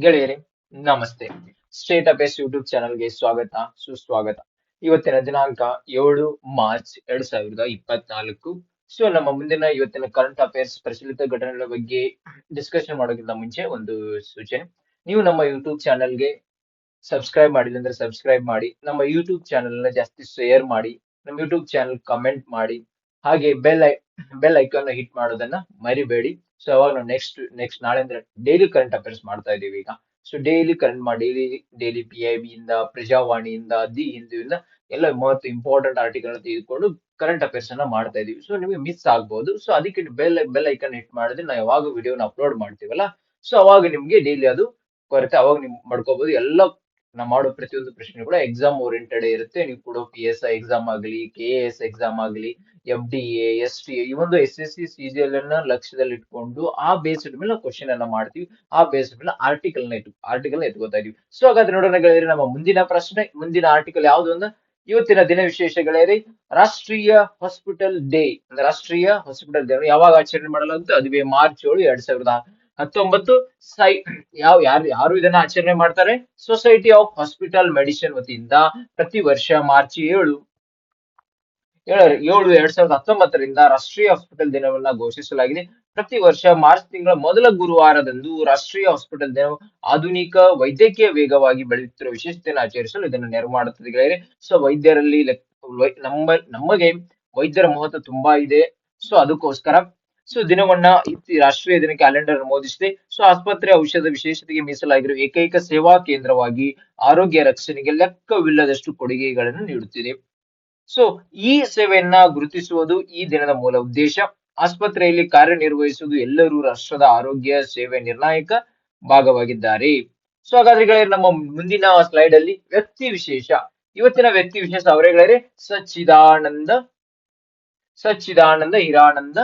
ಗೆಳೆಯರೇ, ನಮಸ್ತೆ. State ಅಪೇಸ್ YouTube ಚಾನಲ್ಗೆ ಸ್ವಾಗತ, ಸುಸ್ವಾಗತ. ಇವತ್ತಿನ ದಿನಾಂಕ 7 ಮಾರ್ಚ್ 2024. ನಮ್ಮ ಮುಂದಿನ ಇವತ್ತಿನ ಕರೆಂಟ್ ಅಫೇರ್ಸ್ ಪ್ರಚಲಿತ ಘಟನೆಗಳ ಬಗ್ಗೆ ಡಿಸ್ಕಷನ್ ಮಾಡೋಕ್ಕಿಂತ ಮುಂಚೆ ಒಂದು ಸೂಚನೆ. ನೀವು ನಮ್ಮ ಯೂಟ್ಯೂಬ್ ಚಾನಲ್ಗೆ ಸಬ್ಸ್ಕ್ರೈಬ್ ಮಾಡಿಲ್ಲ ಅಂದ್ರೆ ಸಬ್ಸ್ಕ್ರೈಬ್ ಮಾಡಿ, ನಮ್ಮ ಯೂಟ್ಯೂಬ್ ಚಾನಲ್ ನ ಜಾಸ್ತಿ ಶೇರ್ ಮಾಡಿ, ನಮ್ಮ ಯೂಟ್ಯೂಬ್ ಚಾನಲ್ ಕಮೆಂಟ್ ಮಾಡಿ, ಹಾಗೆ ಬೆಲ್ ಐಕಾನ್ ಹಿಟ್ ಮಾಡೋದನ್ನ ಮರಿಬೇಡಿ. ಸೊ ಅವಾಗ ನಾವು ನೆಕ್ಸ್ಟ್ ನಾಳೆಯಿಂದ ಡೈಲಿ ಕರೆಂಟ್ ಅಫೇರ್ಸ್ ಮಾಡ್ತಾ ಇದೀವಿ ಈಗ. ಸೊ ಡೈಲಿ PIB ಇಂದ, ಪ್ರಜಾವಾಣಿಯಿಂದ, ದಿ ಹಿಂದೂಯಿಂದ ಎಲ್ಲ most ಇಂಪಾರ್ಟೆಂಟ್ ಆರ್ಟಿಕಲ್ ತೆಗೆದುಕೊಂಡು ಕರೆಂಟ್ ಅಫೇರ್ಸ್ ಅನ್ನ ಮಾಡ್ತಾ ಇದೀವಿ. ಸೊ ನಿಮಗೆ ಮಿಸ್ ಆಗ್ಬಹುದು. ಸೊ ಅದಕ್ಕೆ ಬೆಲ್ ಐಕಾನ್ ಹಿಟ್ ಮಾಡಿದ್ರೆ ನಾವು ಯಾವಾಗ ವಿಡಿಯೋನ ಅಪ್ಲೋಡ್ ಮಾಡ್ತೀವಲ್ಲ, ಸೊ ಅವಾಗ ನಿಮ್ಗೆ ಡೈಲಿ ಅದು ಬರುತ್ತೆ. ಅವಾಗ ನೀವು ಮಾಡ್ಕೋಬಹುದು. ಎಲ್ಲ ನಾವು ಮಾಡೋ ಪ್ರತಿಯೊಂದು ಪ್ರಶ್ನೆ ಕೂಡ ಎಕ್ಸಾಮ್ ಓರಿಯೆಂಟೆಡ್ ಇರುತ್ತೆ. ನೀವು ಕೊಡೋ PSI ಎಕ್ಸಾಮ್ ಆಗಲಿ, KAS ಎಕ್ಸಾಮ್ ಆಗಲಿ, FDA, STA, ಈ ಒಂದು SSC CGL ಅನ್ನ ಲಕ್ಷ್ಯದಲ್ಲಿ ಇಟ್ಕೊಂಡು ಆ ಬೇಸ್ಡ್ ಮೇಲೆ ನಾವು ಕ್ವಶನ್ ಅನ್ನ ಮಾಡ್ತೀವಿ. ಆ ಬೇಸ್ಡ್ ಮೇಲೆ ಆರ್ಟಿಕಲ್ ಎತ್ಕೋತಾ ಇದೀವಿ. ಸೊ ಹಾಗಾದ್ರೆ ನೋಡೋಣ ಗೆಳೆಯರೆ, ನಮ್ಮ ಮುಂದಿನ ಆರ್ಟಿಕಲ್ ಯಾವುದು ಅಂತ. ಇವತ್ತಿನ ದಿನ ವಿಶೇಷ ಗೆಳೆಯರೆ, ರಾಷ್ಟ್ರೀಯ ಹಾಸ್ಪಿಟಲ್ ಡೇ. ರಾಷ್ಟ್ರೀಯ ಹಾಸ್ಪಿಟಲ್ ಡೇ ಯಾವಾಗ ಆಚರಣೆ ಮಾಡಲಾಗುತ್ತೆ? ಅದುವೇ ಮಾರ್ಚ್ 7, 2019. ಸೈ ಯಾರು ಇದನ್ನ ಆಚರಣೆ ಮಾಡ್ತಾರೆ? ಸೊಸೈಟಿ ಆಫ್ ಹಾಸ್ಪಿಟಲ್ ಮೆಡಿಸಿನ್ ವತಿಯಿಂದ ಪ್ರತಿ ವರ್ಷ ಮಾರ್ಚ್ 7, 2019 ರಾಷ್ಟ್ರೀಯ ಹಾಸ್ಪಿಟಲ್ ದಿನವನ್ನ ಘೋಷಿಸಲಾಗಿದೆ. ಪ್ರತಿ ವರ್ಷ ಮಾರ್ಚ್ ತಿಂಗಳ ಮೊದಲ ಗುರುವಾರದಂದು ರಾಷ್ಟ್ರೀಯ ಹಾಸ್ಪಿಟಲ್ ದಿನ ಆಧುನಿಕ ವೈದ್ಯಕೀಯ ವೇಗವಾಗಿ ಬೆಳೆಯುತ್ತಿರುವ ವಿಶೇಷತೆಯನ್ನು ಆಚರಿಸಲು ಇದನ್ನು ನೆರವು ಮಾಡುತ್ತದೆ ಗೆಳೆಯರೆ. ಸೊ ವೈದ್ಯರಲ್ಲಿ ನಮಗೆ ವೈದ್ಯರ ಮಹತ್ವ ತುಂಬಾ ಇದೆ. ಸೊ ಅದಕ್ಕೋಸ್ಕರ ದಿನವನ್ನ ರಾಷ್ಟ್ರೀಯ ದಿನ ಕ್ಯಾಲೆಂಡರ್ ನಮೂದಿಸಿದೆ. ಸೊ ಆಸ್ಪತ್ರೆ ಔಷಧ ವಿಶೇಷತೆಗೆ ಮೀಸಲಾಗಿರುವ ಏಕೈಕ ಸೇವಾ ಕೇಂದ್ರವಾಗಿ ಆರೋಗ್ಯ ರಕ್ಷಣೆಗೆ ಲೆಕ್ಕವಿಲ್ಲದಷ್ಟು ಕೊಡುಗೆಗಳನ್ನು ನೀಡುತ್ತಿದೆ. ಸೊ ಈ ಸೇವೆಯನ್ನ ಗುರುತಿಸುವುದು ಈ ದಿನದ ಮೂಲ ಉದ್ದೇಶ. ಆಸ್ಪತ್ರೆಯಲ್ಲಿ ಕಾರ್ಯನಿರ್ವಹಿಸುವುದು ಎಲ್ಲರೂ ರಾಷ್ಟ್ರದ ಆರೋಗ್ಯ ಸೇವೆ ನಿರ್ಣಾಯಕ ಭಾಗವಾಗಿದ್ದಾರೆ. ಸೊ ಹಾಗಾದ್ರೆ ಗೆಳೆಯರೆ, ನಮ್ಮ ಮುಂದಿನ ಸ್ಲೈಡ್ ಅಲ್ಲಿ ವ್ಯಕ್ತಿ ವಿಶೇಷ. ಇವತ್ತಿನ ವ್ಯಕ್ತಿ ವಿಶೇಷ ಅವರೇ ಗೆಳೆಯರೆ, ಸಚ್ಚಿದಾನಂದ ಹಿರಾನಂದ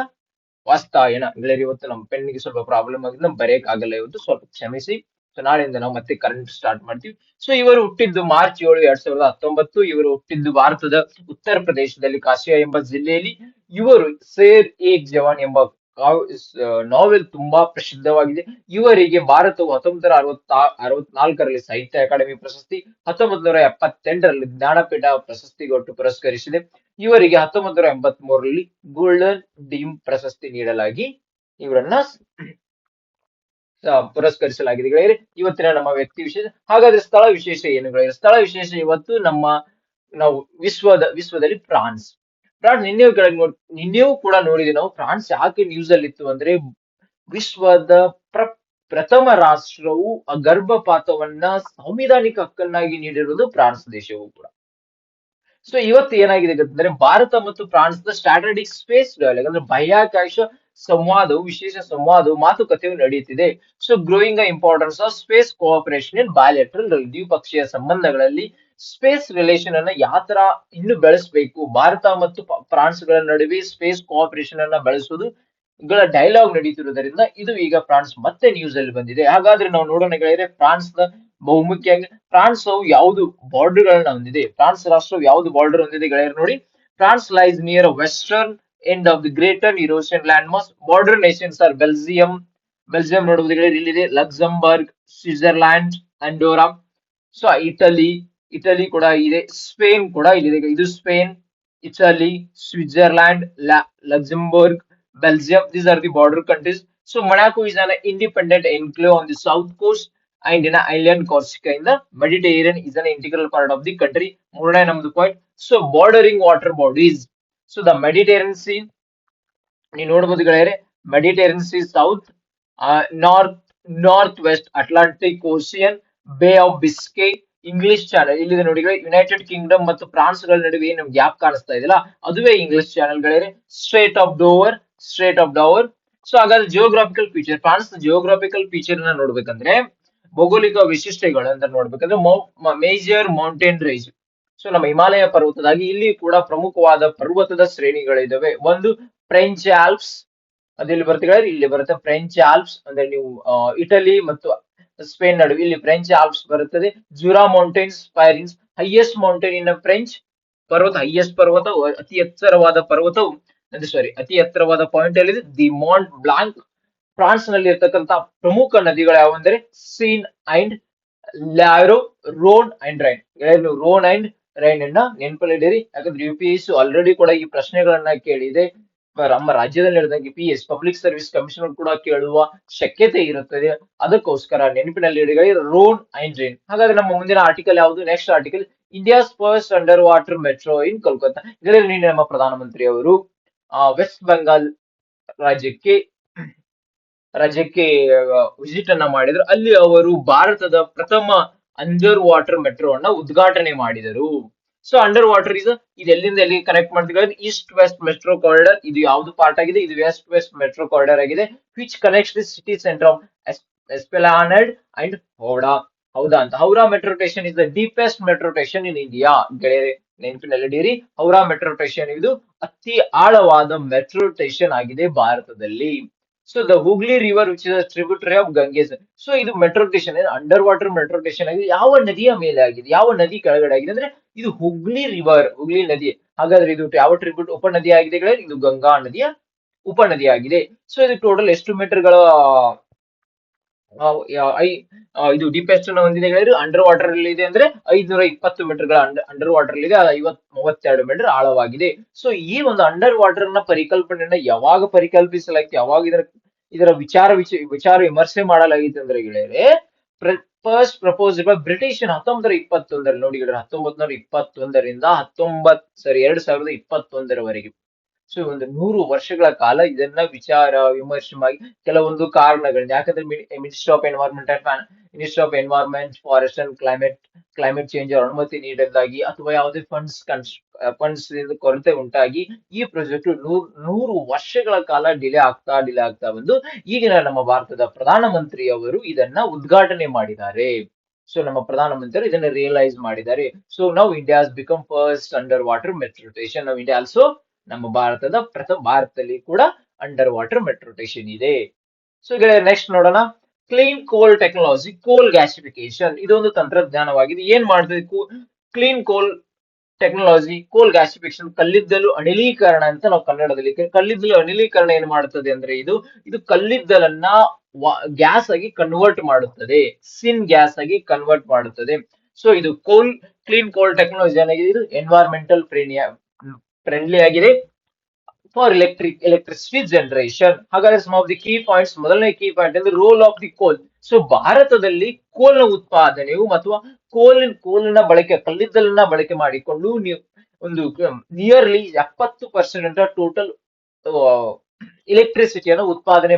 ವಾಸ್ತಾಯನ. ಗೆಳೆಯರೆ, ಇವತ್ತು ನಮ್ಮ ಪೆನ್ನಿಗೆ ಸ್ವಲ್ಪ ಪ್ರಾಬ್ಲಮ್ ಆಗಿದೆ, ಬರೆಯಕ್ ಆಗಲ್ಲ ಇವತ್ತು, ಸ್ವಲ್ಪ ಕ್ಷಮಿಸಿ. ಸೊ ನಾಳೆಯಿಂದ ನಾವು ಮತ್ತೆ ಕರೆಂಟ್ ಸ್ಟಾರ್ಟ್ ಮಾಡ್ತೀವಿ. ಸೊ ಇವರು ಹುಟ್ಟಿದ್ದು ಮಾರ್ಚ್ 7, 2019. ಇವರು ಹುಟ್ಟಿದ್ದು ಭಾರತದ ಉತ್ತರ ಪ್ರದೇಶದಲ್ಲಿ ಕಾಶಿಯಾ ಎಂಬ ಜಿಲ್ಲೆಯಲ್ಲಿ. ಇವರು ಶೇರ್ ಏಕ್ ಜವಾನ್ ಎಂಬ ನಾವೆಲ್ ತುಂಬಾ ಪ್ರಸಿದ್ಧವಾಗಿದೆ. ಇವರಿಗೆ ಭಾರತವು 1964ರಲ್ಲಿ ಸಾಹಿತ್ಯ ಅಕಾಡೆಮಿ ಪ್ರಶಸ್ತಿ, 1978ರಲ್ಲಿ ಜ್ಞಾನಪೀಠ ಪ್ರಶಸ್ತಿ ಕೊಟ್ಟು ಪುರಸ್ಕರಿಸಿದೆ. ಇವರಿಗೆ 1983ರಲ್ಲಿ ಗೋಲ್ಡನ್ ಡೀಮ್ ಪ್ರಶಸ್ತಿ ನೀಡಲಾಗಿ ಇವರನ್ನ ಪುರಸ್ಕರಿಸಲಾಗಿದೆ ಗೆಳೆಯರೆ. ಇವತ್ತಿನ ನಮ್ಮ ವ್ಯಕ್ತಿ ವಿಶೇಷ. ಹಾಗಾದ್ರೆ ಸ್ಥಳ ವಿಶೇಷ ಏನು ಗೆಳೆಯರೆ? ಸ್ಥಳ ವಿಶೇಷ ಇವತ್ತು ನಾವು ವಿಶ್ವದಲ್ಲಿ ಫ್ರಾನ್ಸ್. ನಿನ್ನೆಯೂ ಕೂಡ ನೋಡಿದ್ವಿ ನಾವು. ಫ್ರಾನ್ಸ್ ಯಾಕೆ ನ್ಯೂಸ್ ಅಲ್ಲಿ ಇತ್ತು ಅಂದ್ರೆ, ವಿಶ್ವದ ಪ್ರಥಮ ರಾಷ್ಟ್ರವು ಗರ್ಭಪಾತವನ್ನ ಸಾಂವಿಧಾನಿಕ ಹಕ್ಕನ್ನಾಗಿ ನೀಡಿರುವುದು ಫ್ರಾನ್ಸ್ ದೇಶವು ಕೂಡ. ಸೊ ಇವತ್ತು ಏನಾಗಿದೆ ಅಂದ್ರೆ, ಭಾರತ ಮತ್ತು ಫ್ರಾನ್ಸ್ ನ ಸ್ಟ್ರಾಟಜಿಕ್ ಸ್ಪೇಸ್ ಡೈಲಾಗ್ ಅಂದ್ರೆ ಬಾಹ್ಯಾಕಾಶ ವಿಶೇಷ ಸಂವಾದವು ಮಾತುಕತೆಯು ನಡೆಯುತ್ತಿದೆ. So growing importance of space cooperation in bilateral ದ್ವಿಪಕ್ಷೀಯ ಸಂಬಂಧಗಳಲ್ಲಿ ಸ್ಪೇಸ್ ರಿಲೇಷನ್ ಅನ್ನ ಯಾವ ತರ ಇನ್ನು ಬೆಳೆಸಬೇಕು, ಭಾರತ ಮತ್ತು ಫ್ರಾನ್ಸ್ ಗಳ ನಡುವೆ ಸ್ಪೇಸ್ ಕೋಆಪರೇಷನ್ ಅನ್ನ ಬೆಳೆಸುವುದು ಡೈಲಾಗ್ ನಡೀತಿರುವುದರಿಂದ ಇದು ಈಗ ಫ್ರಾನ್ಸ್ ಮತ್ತೆ ನ್ಯೂಸ್ ಅಲ್ಲಿ ಬಂದಿದೆ. ಹಾಗಾದ್ರೆ ನಾವು ನೋಡೋಣ ಗೆಳೆಯರೆ, ಫ್ರಾನ್ಸ್ ನ ಬಹುಮುಖ್ಯ ಫ್ರಾನ್ಸ್ ಯಾವುದು ಬಾರ್ಡರ್ ಗಳನ್ನ ಹೊಂದಿದೆ? ಫ್ರಾನ್ಸ್ ರಾಷ್ಟ್ರವು ಯಾವುದು ಬಾರ್ಡರ್ ಹೊಂದಿದೆ ಗೆಳೆಯರು ನೋಡಿ. France lies near western end of the greater European land mass. Border nations are Belgium ನೋಡುವುದು ಗೆಳೆಯರು ಇಲ್ಲಿದೆ, Luxembourg, Switzerland, Andorra. So Italy ಕೂಡ ಇದೆ, ಸ್ಪೇನ್ ಕೂಡ ಇಲ್ಲಿದೆ. ಇದು Spain, Italy, Switzerland, Luxembourg, Belgium. These are the border countries. So Monaco is an independent enclave on the south coast and in an island Corsica in the Mediterranean is an integral part of the country. ಮೂರನೇ ನಮ್ದು point. So bordering water bodies. So the Mediterranean sea ನೀವು ನೋಡಬಹುದು ಗೆಳೆಯರೆ, Mediterranean sea south, north west Atlantic ocean, bay of Biscay, English channel ಇಲ್ಲಿದೆ ನೋಡಿ. United Kingdom ಮತ್ತು France ಗಳ ನಡುವೆ ಏನು ಗ್ಯಾಪ್ ಕಾಣಿಸ್ತಾ ಇದೆಯಲ್ಲ, ಅದುವೇ ಇಂಗ್ಲಿಷ್ ಚಾನೆಲ್ ಗೆಳೆಯರೆ. Straight of Dover. ಸೊ ಹಾಗಾದ್ರೆ geographical feature, France geographical feature ನ ನೋಡ್ಬೇಕಂದ್ರೆ, ಭೌಗೋಳಿಕ ವಿಶಿಷ್ಟಗಳು ಅಂತ ನೋಡ್ಬೇಕಂದ್ರೆ, ಮೇಜರ್ ಮೌಂಟೇನ್ ರೇಂಜ್. ಸೊ ನಮ್ಮ ಹಿಮಾಲಯ ಪರ್ವತದಾಗಿ ಇಲ್ಲಿ ಕೂಡ ಪ್ರಮುಖವಾದ ಪರ್ವತದ ಶ್ರೇಣಿಗಳಿದಾವೆ. ಒಂದು ಫ್ರೆಂಚ್ ಆಲ್ಪ್ಸ್, ಅದೆಲ್ಲಿ ಬರುತ್ತೆ? ಇಲ್ಲಿ ಬರುತ್ತೆ ಫ್ರೆಂಚ್ ಆಲ್ಪ್ಸ್. ಅಂದ್ರೆ ನೀವು ಇಟಲಿ ಮತ್ತು ಸ್ಪೇನ್ ನಡುವೆ ಇಲ್ಲಿ ಫ್ರೆಂಚ್ ಆಲ್ಪ್ಸ್ ಬರುತ್ತದೆ. ಜುರಾ ಮೌಂಟೇನ್ಸ್ ಸ್ಪೈರಿಂಗ್ಸ್, ಹೈಯೆಸ್ಟ್ ಮೌಂಟೇನ್ ಇನ್ ಫ್ರೆಂಚ್ ಪರ್ವತ, ಹೈಯೆಸ್ಟ್ ಪರ್ವತ, ಅತಿ ಎತ್ತರವಾದ ಪಾಯಿಂಟ್ ಎಲ್ಲಿದೆ? ದಿ ಮಾಂಟ್ ಬ್ಲಾಂಕ್ ಫ್ರಾನ್ಸ್ ನಲ್ಲಿ ಇರ್ತಕ್ಕಂತ ಪ್ರಮುಖ ನದಿಗಳು ಯಾವಂದ್ರೆ Seine and Loire, Rhone and Rhine. Rhone and Rhine ಅನ್ನ ನೆನಪಲ್ಲಿಡಿರಿ, ಯಾಕಂದ್ರೆ UPSC ಆಲ್ರೆಡಿ ಕೂಡ ಈ ಪ್ರಶ್ನೆಗಳನ್ನ ಕೇಳಿದೆ. ನಮ್ಮ ರಾಜ್ಯದಲ್ಲಿ ನಡೆದಂಗೆ PS ಪಬ್ಲಿಕ್ ಸರ್ವಿಸ್ ಕಮಿಷನರ್ ಕೂಡ ಕೇಳುವ ಶಕ್ಯತೆ ಇರುತ್ತದೆ. ಅದಕ್ಕೋಸ್ಕರ ನೆನಪಿನಲ್ಲಿ ಇಡಿ ರೋನ್ ಅಂಡ್ ರೈನ್. ಹಾಗಾದ್ರೆ ನಮ್ಮ ಮುಂದಿನ ಆರ್ಟಿಕಲ್ ಯಾವುದು? Next article, India's first underwater metro in Kolkata. ಇದರಲ್ಲಿ ನಿನ್ನೆ ನಮ್ಮ ಪ್ರಧಾನಮಂತ್ರಿ ಅವರು ವೆಸ್ಟ್ ಬೆಂಗಾಲ್ ರಾಜ್ಯಕ್ಕೆ ರಾಜ್ಯಕ್ಕೆ ವಿಸಿಟ್ ಅನ್ನ ಮಾಡಿದ್ರು. ಅಲ್ಲಿ ಅವರು ಭಾರತದ ಪ್ರಥಮ ಅಂಡರ್ ವಾಟರ್ ಮೆಟ್ರೋ ಅನ್ನ ಉದ್ಘಾಟನೆ ಮಾಡಿದರು. ಸೊ ಅಂಡರ್ ವಾಟರ್ ಇದು ಎಲ್ಲಿಂದ ಎಲ್ಲಿ ಕನೆಕ್ಟ್ ಮಾಡ್ತೀವಿ? East west metro corridor. ಇದು ಯಾವ್ದು ಪಾರ್ಟ್ ಆಗಿದೆ? ಇದು ವೆಸ್ಟ್ ವೆಸ್ಟ್ ಮೆಟ್ರೋ ಕಾರಿಡಾರ್ ಆಗಿದೆ. Which connects the city centre of Esplanade and Howrah. Howrah ಅಂತ. Howrah metro station is the deepest metro station in India. ನೆನಪಿನಲ್ಲಿಡಿರಿ, ಹೌರಾ ಮೆಟ್ರೋ ಸ್ಟೇಷನ್ ಇದು ಅತಿ ಆಳವಾದ ಮೆಟ್ರೋ ಸ್ಟೇಷನ್ ಆಗಿದೆ ಭಾರತದಲ್ಲಿ. So the Hooghly river which is tributary of Ganges. So ಇದು metro station, underwater metro station ಆಗಿದೆ. ಯಾವ ನದಿಯ ಮೇಲೆ ಆಗಿದೆ? ಯಾವ ನದಿ ಕೆಳಗಡೆ ಆಗಿದೆ ಅಂದ್ರೆ ಇದು ಹುಗ್ಲಿ ರಿವರ್, ಹುಗ್ಲಿ ನದಿ. ಹಾಗಾದ್ರೆ ಇದು ಯಾವ ಟ್ರಿಬ್ಯೂಟ್ ಉಪನದಿ ಆಗಿದೆ? ಇದು ಗಂಗಾ ನದಿಯ ಉಪನದಿ ಆಗಿದೆ. ಸೊ ಇದು ಟೋಟಲ್ ಎಷ್ಟು ಮೀಟರ್ಗಳ ಇದು ಡೀಪೆಸ್ಟ್ ಅನ್ನು ಹೊಂದಿದೆ ಹೇಳಿದ್ರೆ ಅಂಡರ್ ವಾಟರ್ ಅಲ್ಲಿ ಇದೆ ಅಂದ್ರೆ 520 ಮೀಟರ್ಗಳ ಅಂಡರ್ ವಾಟರ್ ಇದೆ. 32 ಮೀಟರ್ ಆಳವಾಗಿದೆ. ಸೊ ಈ ಒಂದು ಅಂಡರ್ ವಾಟರ್ ನ ಪರಿಕಲ್ಪನೆಯನ್ನ ಯಾವಾಗ ಪರಿಕಲ್ಪಿಸಲಾಗಿತ್ತು, ಯಾವಾಗ ಇದರ ವಿಚಾರ ವಿಮರ್ಶೆ ಮಾಡಲಾಗಿತ್ತು ಅಂದ್ರೆ ಗೆಳೆಯರೆ, ಫಸ್ಟ್ ಪ್ರಪೋಸ್ ಬೈ ಬ್ರಿಟಿಷ್ 1921 ನೋಡಿ ಗೆಳೆಯರೆ, 1921ರಿಂದ 2021ರವರೆಗೆ. ಸೊ ಒಂದು 100 ವರ್ಷಗಳ ಕಾಲ ಇದನ್ನ ವಿಚಾರ ವಿಮರ್ಶೆ ಮಾಡಿ ಕೆಲವೊಂದು ಕಾರಣಗಳನ್ನ, ಯಾಕಂದ್ರೆ ministry of environment forest and climate change ಅನುಮತಿ ನೀಡಲಾಗಿ ಅಥವಾ ಯಾವುದೇ ಫಂಡ್ಸ್ ಕೊರತೆ ಉಂಟಾಗಿ ಈ ಪ್ರಾಜೆಕ್ಟ್ 100 ವರ್ಷಗಳ ಕಾಲ ಡಿಲೇ ಆಗ್ತಾ ಬಂದು ಈಗಿನ ನಮ್ಮ ಭಾರತದ ಪ್ರಧಾನಮಂತ್ರಿ ಅವರು ಇದನ್ನ ಉದ್ಘಾಟನೆ ಮಾಡಿದ್ದಾರೆ. ಸೊ ನಮ್ಮ ಪ್ರಧಾನಮಂತ್ರಿ ಇದನ್ನ ರಿಯಲೈಸ್ ಮಾಡಿದ್ದಾರೆ. So now India has become first underwater metro station. ನಾವು ಇಂಡಿಯಾ ಆಲ್ಸೋ, ನಮ್ಮ ಭಾರತದಲ್ಲಿ ಕೂಡ ಅಂಡರ್ ವಾಟರ್ ಮೆಟ್ರೋ ಸ್ಟೇಷನ್ ಇದೆ. ಸೊ ನೆಕ್ಸ್ಟ್ ನೋಡೋಣ, ಕ್ಲೀನ್ ಕೋಲ್ ಟೆಕ್ನಾಲಜಿ, ಕೋಲ್ ಗ್ಯಾಸಿಫಿಕೇಶನ್. ಇದೊಂದು ತಂತ್ರಜ್ಞಾನವಾಗಿದೆ. ಏನ್ ಮಾಡ್ತದೆ ಕ್ಲೀನ್ ಕೋಲ್ ಟೆಕ್ನಾಲಜಿ? ಕೋಲ್ ಗ್ಯಾಸಿಫಿಕೇಶನ್, ಕಲ್ಲಿದ್ದಲು ಅನಿಲೀಕರಣ ಅಂತ ನಾವು ಕನ್ನಡದಲ್ಲಿ. ಕಲ್ಲಿದ್ದಲು ಅನಿಲೀಕರಣ ಏನ್ ಮಾಡುತ್ತದೆ ಅಂದ್ರೆ ಇದು ಕಲ್ಲಿದ್ದಲನ್ನ ಗ್ಯಾಸ್ ಆಗಿ ಕನ್ವರ್ಟ್ ಮಾಡುತ್ತದೆ, ಸಿನ್ ಗ್ಯಾಸ್ ಆಗಿ ಕನ್ವರ್ಟ್ ಮಾಡುತ್ತದೆ. ಸೊ ಇದು ಕ್ಲೀನ್ ಕೋಲ್ ಟೆಕ್ನಾಲಜಿ ಏನಾಗಿದೆ? ಇದು ಎನ್ವೈರ್ಮೆಂಟಲ್ ಫ್ರೆಂಡ್ಲಿ ಆಗಿದೆ ಫಾರ್ ಎಲೆಕ್ಟ್ರಿಸಿಟಿ ಜನರೇಷನ್. ಹಾಗಾದ್ರೆ some of the key points, ಮೊದಲನೇ ಕೀ ಪಾಯಿಂಟ್ ಅಂದ್ರೆ role of the coal. So ಭಾರತದಲ್ಲಿ ಕೋಲ್ನ ಉತ್ಪಾದನೆಯು ಅಥವಾ ಕೋಲಿನ ಬಳಕೆ, ಕಲ್ಲಿದ್ದಲನ್ನ ಬಳಕೆ ಮಾಡಿಕೊಂಡು ನೀವು ಒಂದು ನಿಯರ್ಲಿ 70% ಟೋಟಲ್ ಎಲೆಕ್ಟ್ರಿಸಿಟಿಯನ್ನು ಉತ್ಪಾದನೆ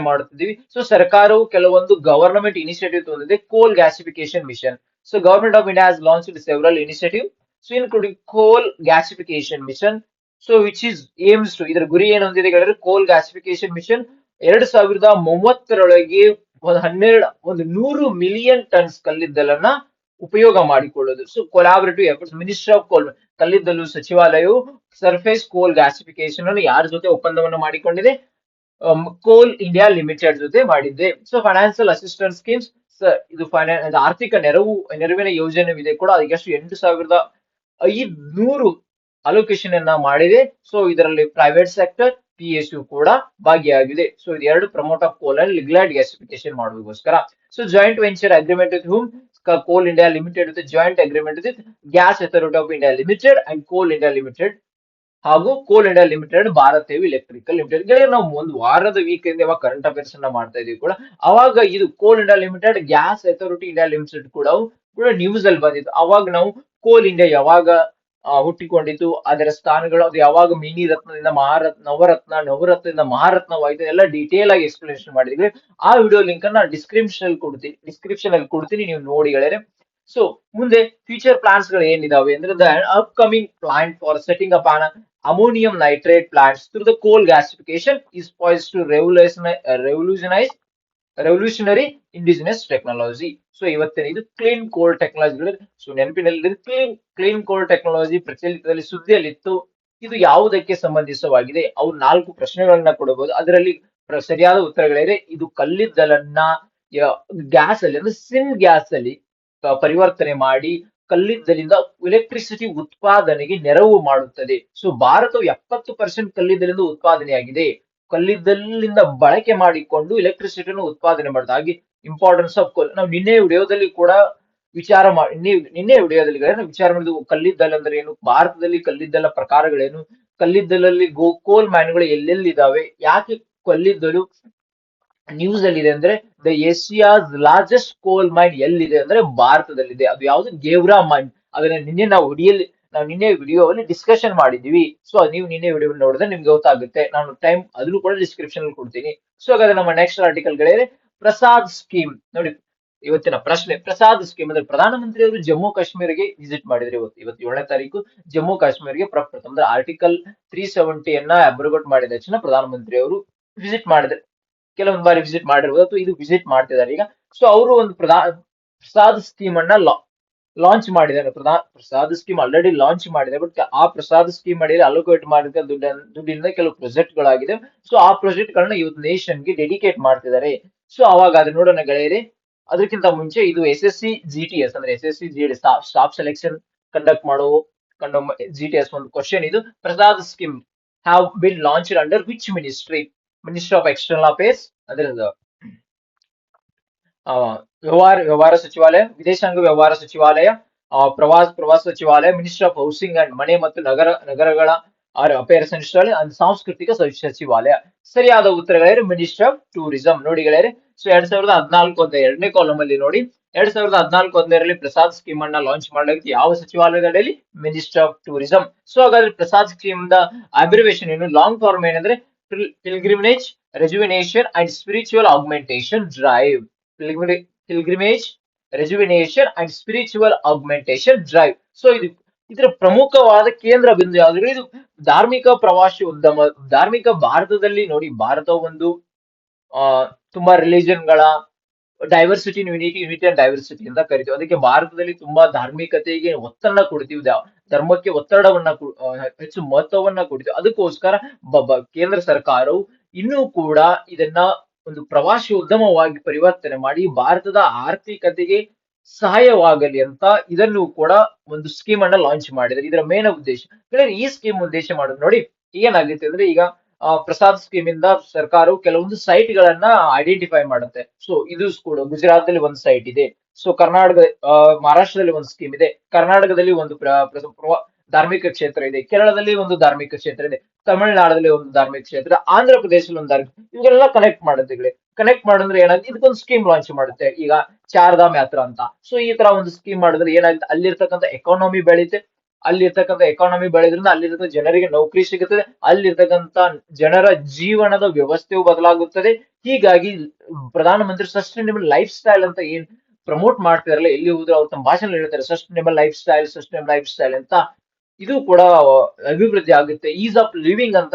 ಮಾಡುತ್ತಿದ್ದೀವಿ. ಸೊ ಸರ್ಕಾರವು ಕೆಲವೊಂದು ಗವರ್ನಮೆಂಟ್ ಇನಿಷಿಯೇಟಿವ್ ತಂದಿದೆ, coal gasification mission. So government of India has launched several initiative, so including coal gasification mission, so which is aims to, ಇದರ ಗುರಿ ಏನು ಹೊಂದಿದೆ ಹೇಳಿದ್ರೆ, ಕೋಲ್ ಗ್ಯಾಸಿಫಿಕೇಶನ್ ಮಿಷನ್ 2030ರೊಳಗೆ 100 ಮಿಲಿಯನ್ ಟನ್ಸ್ ಕಲ್ಲಿದ್ದಲನ್ನ ಉಪಯೋಗ ಮಾಡಿಕೊಳ್ಳೋದು. So collaborative efforts, ministry of ಕೋಲ್, ಕಲ್ಲಿದ್ದಲು ಸಚಿವಾಲಯವು ಸರ್ಫೇಸ್ ಕೋಲ್ ಗ್ಯಾಸಿಫಿಕೇಶನ್ ಅನ್ನು ಯಾರ ಜೊತೆ ಒಪ್ಪಂದವನ್ನು ಮಾಡಿಕೊಂಡಿದೆ? ಕೋಲ್ ಇಂಡಿಯಾ ಲಿಮಿಟೆಡ್ ಜೊತೆ ಮಾಡಿದೆ. ಸೊ ಫೈನಾನ್ಸಿಯಲ್ ಅಸಿಸ್ಟೆನ್ಸ್ ಸ್ಕೀಮ್ಸ್, ಇದು ಆರ್ಥಿಕ ನೆರವಿನ ಯೋಜನೆವಿದೆ ಕೂಡ. ಅದಕ್ಕೆ 8,500 ಅಲೋಕೇಶನ್ ಅನ್ನ ಮಾಡಿದೆ. ಸೊ ಇದರಲ್ಲಿ ಪ್ರೈವೇಟ್ ಸೆಕ್ಟರ್, PSU ಕೂಡ ಭಾಗಿಯಾಗಿದೆ. ಸೊ ಇದು ಎರಡು promote of coal and lignite gasification ಮಾಡೋದಕ್ಕೋಸ್ಕರ. So joint venture agreement with whom? Coal India Limited with joint agreement with Gas Authority of India Limited and Coal India Limited ಹಾಗೂ ಕೋಲ್ ಇಂಡಿಯಾ ಲಿಮಿಟೆಡ್, ಭಾರತ್ ಹೆವಿ ಎಲೆಕ್ಟ್ರಿಕಲ್ ಲಿಮಿಟೆಡ್. ನಾವು ಒಂದು ವಾರದ ವೀಕೆಂಡ್ ಯಾವಾಗ ಕರೆಂಟ್ ಅಫೇರ್ಸ್ ಅನ್ನ ಮಾಡ್ತಾ ಇದೀವಿ ಕೂಡ, ಅವಾಗ ಇದು ಕೋಲ್ India limited, gas authority India limited ಕೂಡ ನ್ಯೂಸ್ ಅಲ್ಲಿ ಬಂದಿತ್ತು. ಅವಾಗ ನಾವು ಕೋಲ್ ಇಂಡಿಯಾ ಯಾವಾಗ ಹುಟ್ಟಿಕೊಂಡಿತು, ಅದರ ಸ್ಥಾನಗಳು, ಅದು ಯಾವಾಗ ಮಿನಿ ರತ್ನದಿಂದ ನವರತ್ನದಿಂದ ಮಹಾರತ್ನವಾಯಿತು, ಎಲ್ಲ ಡೀಟೇಲ್ ಆಗಿ ಎಕ್ಸ್ಪ್ಲನೇಷನ್ ಮಾಡಿದ್ವಿ. ಆ ವಿಡಿಯೋ ಲಿಂಕ್ ಅನ್ನ ಡಿಸ್ಕ್ರಿಪ್ಷನ್ ಅಲ್ಲಿ ಕೊಡ್ತೀನಿ, ನೀವು ನೋಡಿ ಗೆಳೆಯರೆ. ಸೊ ಮುಂದೆ ಫ್ಯೂಚರ್ ಪ್ಲಾನ್ಸ್ ಗಳು ಏನಿದಾವೆ ಅಂದ್ರೆ, the upcoming plant for setting up on ammonium nitrate plants through the coal gasification is poised to revolutionary indigenous technology. So ಇವತ್ತಿನ ಇದು ಕ್ಲೀನ್ ಕೋಲ್ ಟೆಕ್ನಾಲಜಿ. ಸೊ ನೆನಪಿನಲ್ಲಿ ಕ್ಲೀನ್ ಕೋಲ್ ಟೆಕ್ನಾಲಜಿ ಪ್ರಚಲಿತದಲ್ಲಿ ಸುದ್ದಿಯಲ್ಲಿತ್ತು. ಇದು ಯಾವುದಕ್ಕೆ ಸಂಬಂಧಿಸವಾಗಿದೆ? ಅವ್ರು 4 ಪ್ರಶ್ನೆಗಳನ್ನ ಕೊಡಬಹುದು. ಅದರಲ್ಲಿ ಸರಿಯಾದ ಉತ್ತರಗಳಿದೆ. ಇದು ಕಲ್ಲಿದ್ದಲನ್ನ ಗ್ಯಾಸ್ ಅಲ್ಲಿ ಅಂದ್ರೆ ಸಿನ್ ಗ್ಯಾಸ್ ಅಲ್ಲಿ ಪರಿವರ್ತನೆ ಮಾಡಿ ಕಲ್ಲಿದ್ದಲಿಂದ ಎಲೆಕ್ಟ್ರಿಸಿಟಿ ಉತ್ಪಾದನೆಗೆ ನೆರವು ಮಾಡುತ್ತದೆ. ಸೊ ಭಾರತವು 70% ಕಲ್ಲಿದ್ದಲಿಂದ ಉತ್ಪಾದನೆಯಾಗಿದೆ. ಕಲ್ಲಿದ್ದಲಿನಿಂದ ಬಳಕೆ ಮಾಡಿಕೊಂಡು ಎಲೆಕ್ಟ್ರಿಸಿಟಿಯನ್ನು ಉತ್ಪಾದನೆ ಮಾಡುತ್ತೆ. ಹಾಗೆ ಇಂಪಾರ್ಟೆನ್ಸ್ ಆಫ್ ಕೋಲ್ ನಾವು ನಿನ್ನೆ ವಿಡಿಯೋದಲ್ಲಿ ಕೂಡ ವಿಚಾರ ಮಾಡಿ ನಿನ್ನೆ ವಿಡಿಯೋದಲ್ಲಿ ನಾವು ವಿಚಾರ ಮಾಡಿದ್ವು ಕಲ್ಲಿದ್ದಲು ಅಂದ್ರೆ ಏನು, ಭಾರತದಲ್ಲಿ ಕಲ್ಲಿದ್ದಲ ಪ್ರಕಾರಗಳೇನು, ಕಲ್ಲಿದ್ದಲಲ್ಲಿ ಕೋಲ್ ಮೈನ್ಗಳು ಎಲ್ಲೆಲ್ಲಿದ್ದಾವೆ, ಯಾಕೆ ಕಲ್ಲಿದ್ದಲು ನ್ಯೂಸ್ ಅಲ್ಲಿ ಇದೆ ಅಂದ್ರೆ ದ ಏಷಿಯಾಸ್ ಲಾರ್ಜೆಸ್ಟ್ ಕೋಲ್ ಮೈನ್ ಎಲ್ಲಿದೆ ಅಂದ್ರೆ ಭಾರತದಲ್ಲಿದೆ. ಅದು ಯಾವುದು ಗೇವ್ರಾ ಮೈನ್. ಅದನ್ನ ನಿನ್ನೆ ವಿಡಿಯೋದಲ್ಲಿ ಡಿಸ್ಕಷನ್ ಮಾಡಿದೀವಿ. ಸೊ ನೀವು ನಿನ್ನೆ ವಿಡಿಯೋ ನೋಡಿದ್ರೆ ನಿಮ್ಗೆ ಗೊತ್ತಾಗುತ್ತೆ. ನಾನು ಟೈಮ್ ಅದನ್ನು ಕೂಡ ಡಿಸ್ಕ್ರಿಪ್ಷನ್ ಅಲ್ಲಿ ಕೊಡ್ತೀನಿ. ಸೊ ಹಾಗಾದ್ರೆ ನಮ್ಮ ನೆಕ್ಸ್ಟ್ ಆರ್ಟಿಕಲ್ ಗಳಿದ್ರೆ ಪ್ರಸಾದ್ ಸ್ಕೀಮ್ ನೋಡಿ. ಇವತ್ತಿನ ಪ್ರಶ್ನೆ, ಪ್ರಸಾದ್ ಸ್ಕೀಮ್ ಅಂದ್ರೆ ಪ್ರಧಾನಮಂತ್ರಿ ಅವರು ಜಮ್ಮು ಕಾಶ್ಮೀರಿಗೆ ವಿಸಿಟ್ ಮಾಡಿದ್ರೆ ಇವತ್ತು 7ನೇ ತಾರೀಕು ಜಮ್ಮು ಕಾಶ್ಮೀರಿಗೆ ಪ್ರಪ್ರಥಮ ಅಂದ್ರೆ ಆರ್ಟಿಕಲ್ 370 ಅಬ್ರೋಗೇಟ್ ಮಾಡಿದ ತಕ್ಷಣ ಪ್ರಧಾನಮಂತ್ರಿ ಅವರು ವಿಸಿಟ್ ಮಾಡಿದ್ರೆ, ಕೆಲವೊಂದು ಬಾರಿ ವಿಸಿಟ್ ಮಾಡಿರ್ಬೋದು ಅಥವಾ ಇದು ವಿಸಿಟ್ ಮಾಡ್ತಿದ್ದಾರೆ ಈಗ. ಸೊ ಅವರು ಒಂದು ಪ್ರಸಾದ್ ಸ್ಕೀಮ್ ಅನ್ನ ಲಾಂಚ್ ಮಾಡಿದ್ದಾರೆ. ಪ್ರಸಾದ್ ಸ್ಕೀಮ್ ಆಲ್ರೆಡಿ ಲಾಂಚ್ ಮಾಡಿದೆ, ಬಟ್ ಆ ಪ್ರಸಾದ್ ಸ್ಕೀಮ್ ಅಡಿಯಲ್ಲಿ ಅಲೋಕೇಟ್ ಮಾಡಿದ ದುಡ್ಡಿಂದ ಕೆಲವು ಪ್ರಾಜೆಕ್ಟ್ ಗಳಾಗಿದೆ. ಸೊ ಆ ಪ್ರಾಜೆಕ್ಟ್ ಗಳನ್ನ ಇವತ್ತು ನೇಷನ್ ಗೆ ಡೆಡಿಕೇಟ್ ಮಾಡ್ತಿದ್ದಾರೆ. ಸೊ ಅವಾಗ ಅದು ನೋಡೋಣ ಗೆಳೆಯರಿ. ಅದಕ್ಕಿಂತ ಮುಂಚೆ ಇದು SSC GTS ಅಂದ್ರೆ SSC ಸ್ಟಾಫ್ ಸೆಲೆಕ್ಷನ್ ಕಂಡಕ್ಟ್ ಮಾಡೋ GTS ಒಂದು ಕ್ವಶನ್ ಇದು. Prasad scheme have been launched under which ministry of external affairs ಅಂದ್ರೆ ವ್ಯವಹಾರ ಸಚಿವಾಲಯ, ವಿದೇಶಾಂಗ ವ್ಯವಹಾರ ಸಚಿವಾಲಯ, ಪ್ರವಾಸ ಸಚಿವಾಲಯ, ಮಿನಿಸ್ಟ್ರಿ ಆಫ್ ಹೌಸಿಂಗ್ ಅಂಡ್ ಮನೆ ಮತ್ತು ನಗರಗಳ ಅಫೇರ್ಸ್ ಅಂಡ್ ಸಾಂಸ್ಕೃತಿಕ ಸಚಿವಾಲಯ. ಸರಿಯಾದ ಉತ್ತರಗಳೇ ಮಿನಿಸ್ಟ್ರಿ ಆಫ್ ಟೂರಿಸಂ. ನೋಡಿ ಗೆಳೆಯರೆ, ಸೊ 2014 ಎರಡನೇ ಕಾಲಮ್ ಅಲ್ಲಿ ನೋಡಿ, 2014 ಪ್ರಸಾದ್ ಸ್ಕೀಮ್ ಅನ್ನ ಲಾಂಚ್ ಮಾಡಲಾಗಿತ್ತು. ಯಾವ ಸಚಿವಾಲಯದ ಅಡಿಯಲ್ಲಿ? Ministry of tourism. ಸೊ ಹಾಗಾದ್ರೆ ಪ್ರಸಾದ್ ಸ್ಕೀಮ್ ದ ಅಬ್ರಿವೇಷನ್ ಏನು, ಲಾಂಗ್ ಫಾರ್ಮ್ ಏನಂದ್ರೆ pilgrimage rejuvenation and spiritual augmentation drive. Pilgrimage rejuvenation and spiritual augmentation drive. So ಇದರ ಪ್ರಮುಖವಾದ ಕೇಂದ್ರ ಬಿಂದು ಯಾವ್ದು? ಇದು ಧಾರ್ಮಿಕ ಪ್ರವಾಸಿ ಉದ್ಯಮ. ಧಾರ್ಮಿಕ ಭಾರತದಲ್ಲಿ ನೋಡಿ, ಭಾರತ ಒಂದು ತುಂಬಾ ರಿಲಿಜನ್ ಗಳ ಡೈವರ್ಸಿಟಿ ಯೂನಿಟಿ ಅಂಡ್ ಡೈವರ್ಸಿಟಿ ಅಂತ ಕರಿತೀವಿ. ಅದಕ್ಕೆ ಭಾರತದಲ್ಲಿ ತುಂಬಾ ಧಾರ್ಮಿಕತೆಗೆ ಒತ್ತಡ ಕೊಡ್ತೀವಿ, ಧರ್ಮಕ್ಕೆ ಒತ್ತಡವನ್ನ ಹೆಚ್ಚು ಮಹತ್ವವನ್ನ ಕೊಡ್ತೀವಿ. ಅದಕ್ಕೋಸ್ಕರ ಕೇಂದ್ರ ಸರ್ಕಾರವು ಇನ್ನೂ ಕೂಡ ಇದನ್ನ ಒಂದು ಪ್ರವಾಸಿ ಉದ್ಯಮವಾಗಿ ಪರಿವರ್ತನೆ ಮಾಡಿ ಭಾರತದ ಆರ್ಥಿಕತೆಗೆ ಸಹಾಯವಾಗಲಿ ಅಂತ ಇದನ್ನು ಕೂಡ ಒಂದು ಸ್ಕೀಮ್ ಅನ್ನ ಲಾಂಚ್ ಮಾಡಿದ್ದಾರೆ. ಇದರ ಮೇನ್ ಉದ್ದೇಶ ಈ ಸ್ಕೀಮ್ ಉದ್ದೇಶ ಮಾಡೋದು ನೋಡಿ ಏನಾಗುತ್ತೆ ಅಂದ್ರೆ, ಈಗ ಪ್ರಸಾದ್ ಸ್ಕೀಮ್ ಇಂದ ಸರ್ಕಾರವು ಕೆಲವೊಂದು ಸೈಟ್ ಗಳನ್ನ ಐಡೆಂಟಿಫೈ ಮಾಡುತ್ತೆ. ಸೊ ಇದು ಕೂಡ ಗುಜರಾತ್ ಅಲ್ಲಿ ಒಂದು ಸೈಟ್ ಇದೆ. ಸೊ ಮಹಾರಾಷ್ಟ್ರದಲ್ಲಿ ಒಂದು ಸ್ಕೀಮ್ ಇದೆ. ಕರ್ನಾಟಕದಲ್ಲಿ ಒಂದು ಧಾರ್ಮಿಕ ಕ್ಷೇತ್ರ ಇದೆ. ಕೇರಳದಲ್ಲಿ ಒಂದು ಧಾರ್ಮಿಕ ಕ್ಷೇತ್ರ ಇದೆ. ತಮಿಳುನಾಡಲ್ಲಿ ಒಂದು ಧಾರ್ಮಿಕ ಕ್ಷೇತ್ರ, ಆಂಧ್ರ ಪ್ರದೇಶದಲ್ಲಿ ಒಂದು ಇವೆಲ್ಲ ಕನೆಕ್ಟ್ ಮಾಡುತ್ತೆ. ಕನೆಕ್ಟ್ ಮಾಡಿದ್ರೆ ಏನಾಗುತ್ತೆ, ಇದಕ್ಕೊಂದು ಸ್ಕೀಮ್ ಲಾಂಚ್ ಮಾಡುತ್ತೆ. ಈಗ ಚಾರ್ಧಾಮ್ ಯಾತ್ರಾ ಅಂತ. ಸೊ ಈ ತರ ಒಂದು ಸ್ಕೀಮ್ ಮಾಡಿದ್ರೆ ಏನಾಗುತ್ತೆ, ಅಲ್ಲಿರ್ತಕ್ಕಂಥ ಎಕಾನಮಿ ಬೆಳೀತೆ. ಅಲ್ಲಿರ್ತಕ್ಕಂಥ ಎಕಾನಮಿ ಬೆಳೆದ್ರಿಂದ ಅಲ್ಲಿರ್ತಕ್ಕಂಥ ಜನರಿಗೆ ನೌಕರಿ ಸಿಗುತ್ತದೆ. ಅಲ್ಲಿರ್ತಕ್ಕಂಥ ಜನರ ಜೀವನದ ವ್ಯವಸ್ಥೆಯು ಬದಲಾಗುತ್ತದೆ. ಹೀಗಾಗಿ ಪ್ರಧಾನಮಂತ್ರಿ ಸಸ್ಟೈನಬಲ್ ಲೈಫ್ ಸ್ಟೈಲ್ ಅಂತ ಏನ್ ಪ್ರಮೋಟ್ ಮಾಡ್ತಿದಾರಲ್ಲ, ಎಲ್ಲಿ ಹೋದ್ರು ಅವ್ರು ತಮ್ಮ ಭಾಷಣ ಹೇಳ್ತಾರೆ ಸಸ್ಟೈನಬಲ್ ಲೈಫ್ ಸ್ಟೈಲ್ ಅಂತ. ಇದು ಕೂಡ ಅಭಿವೃದ್ಧಿ ಆಗುತ್ತೆ. ಈಸ್ ಆಫ್ ಲಿವಿಂಗ್ ಅಂತ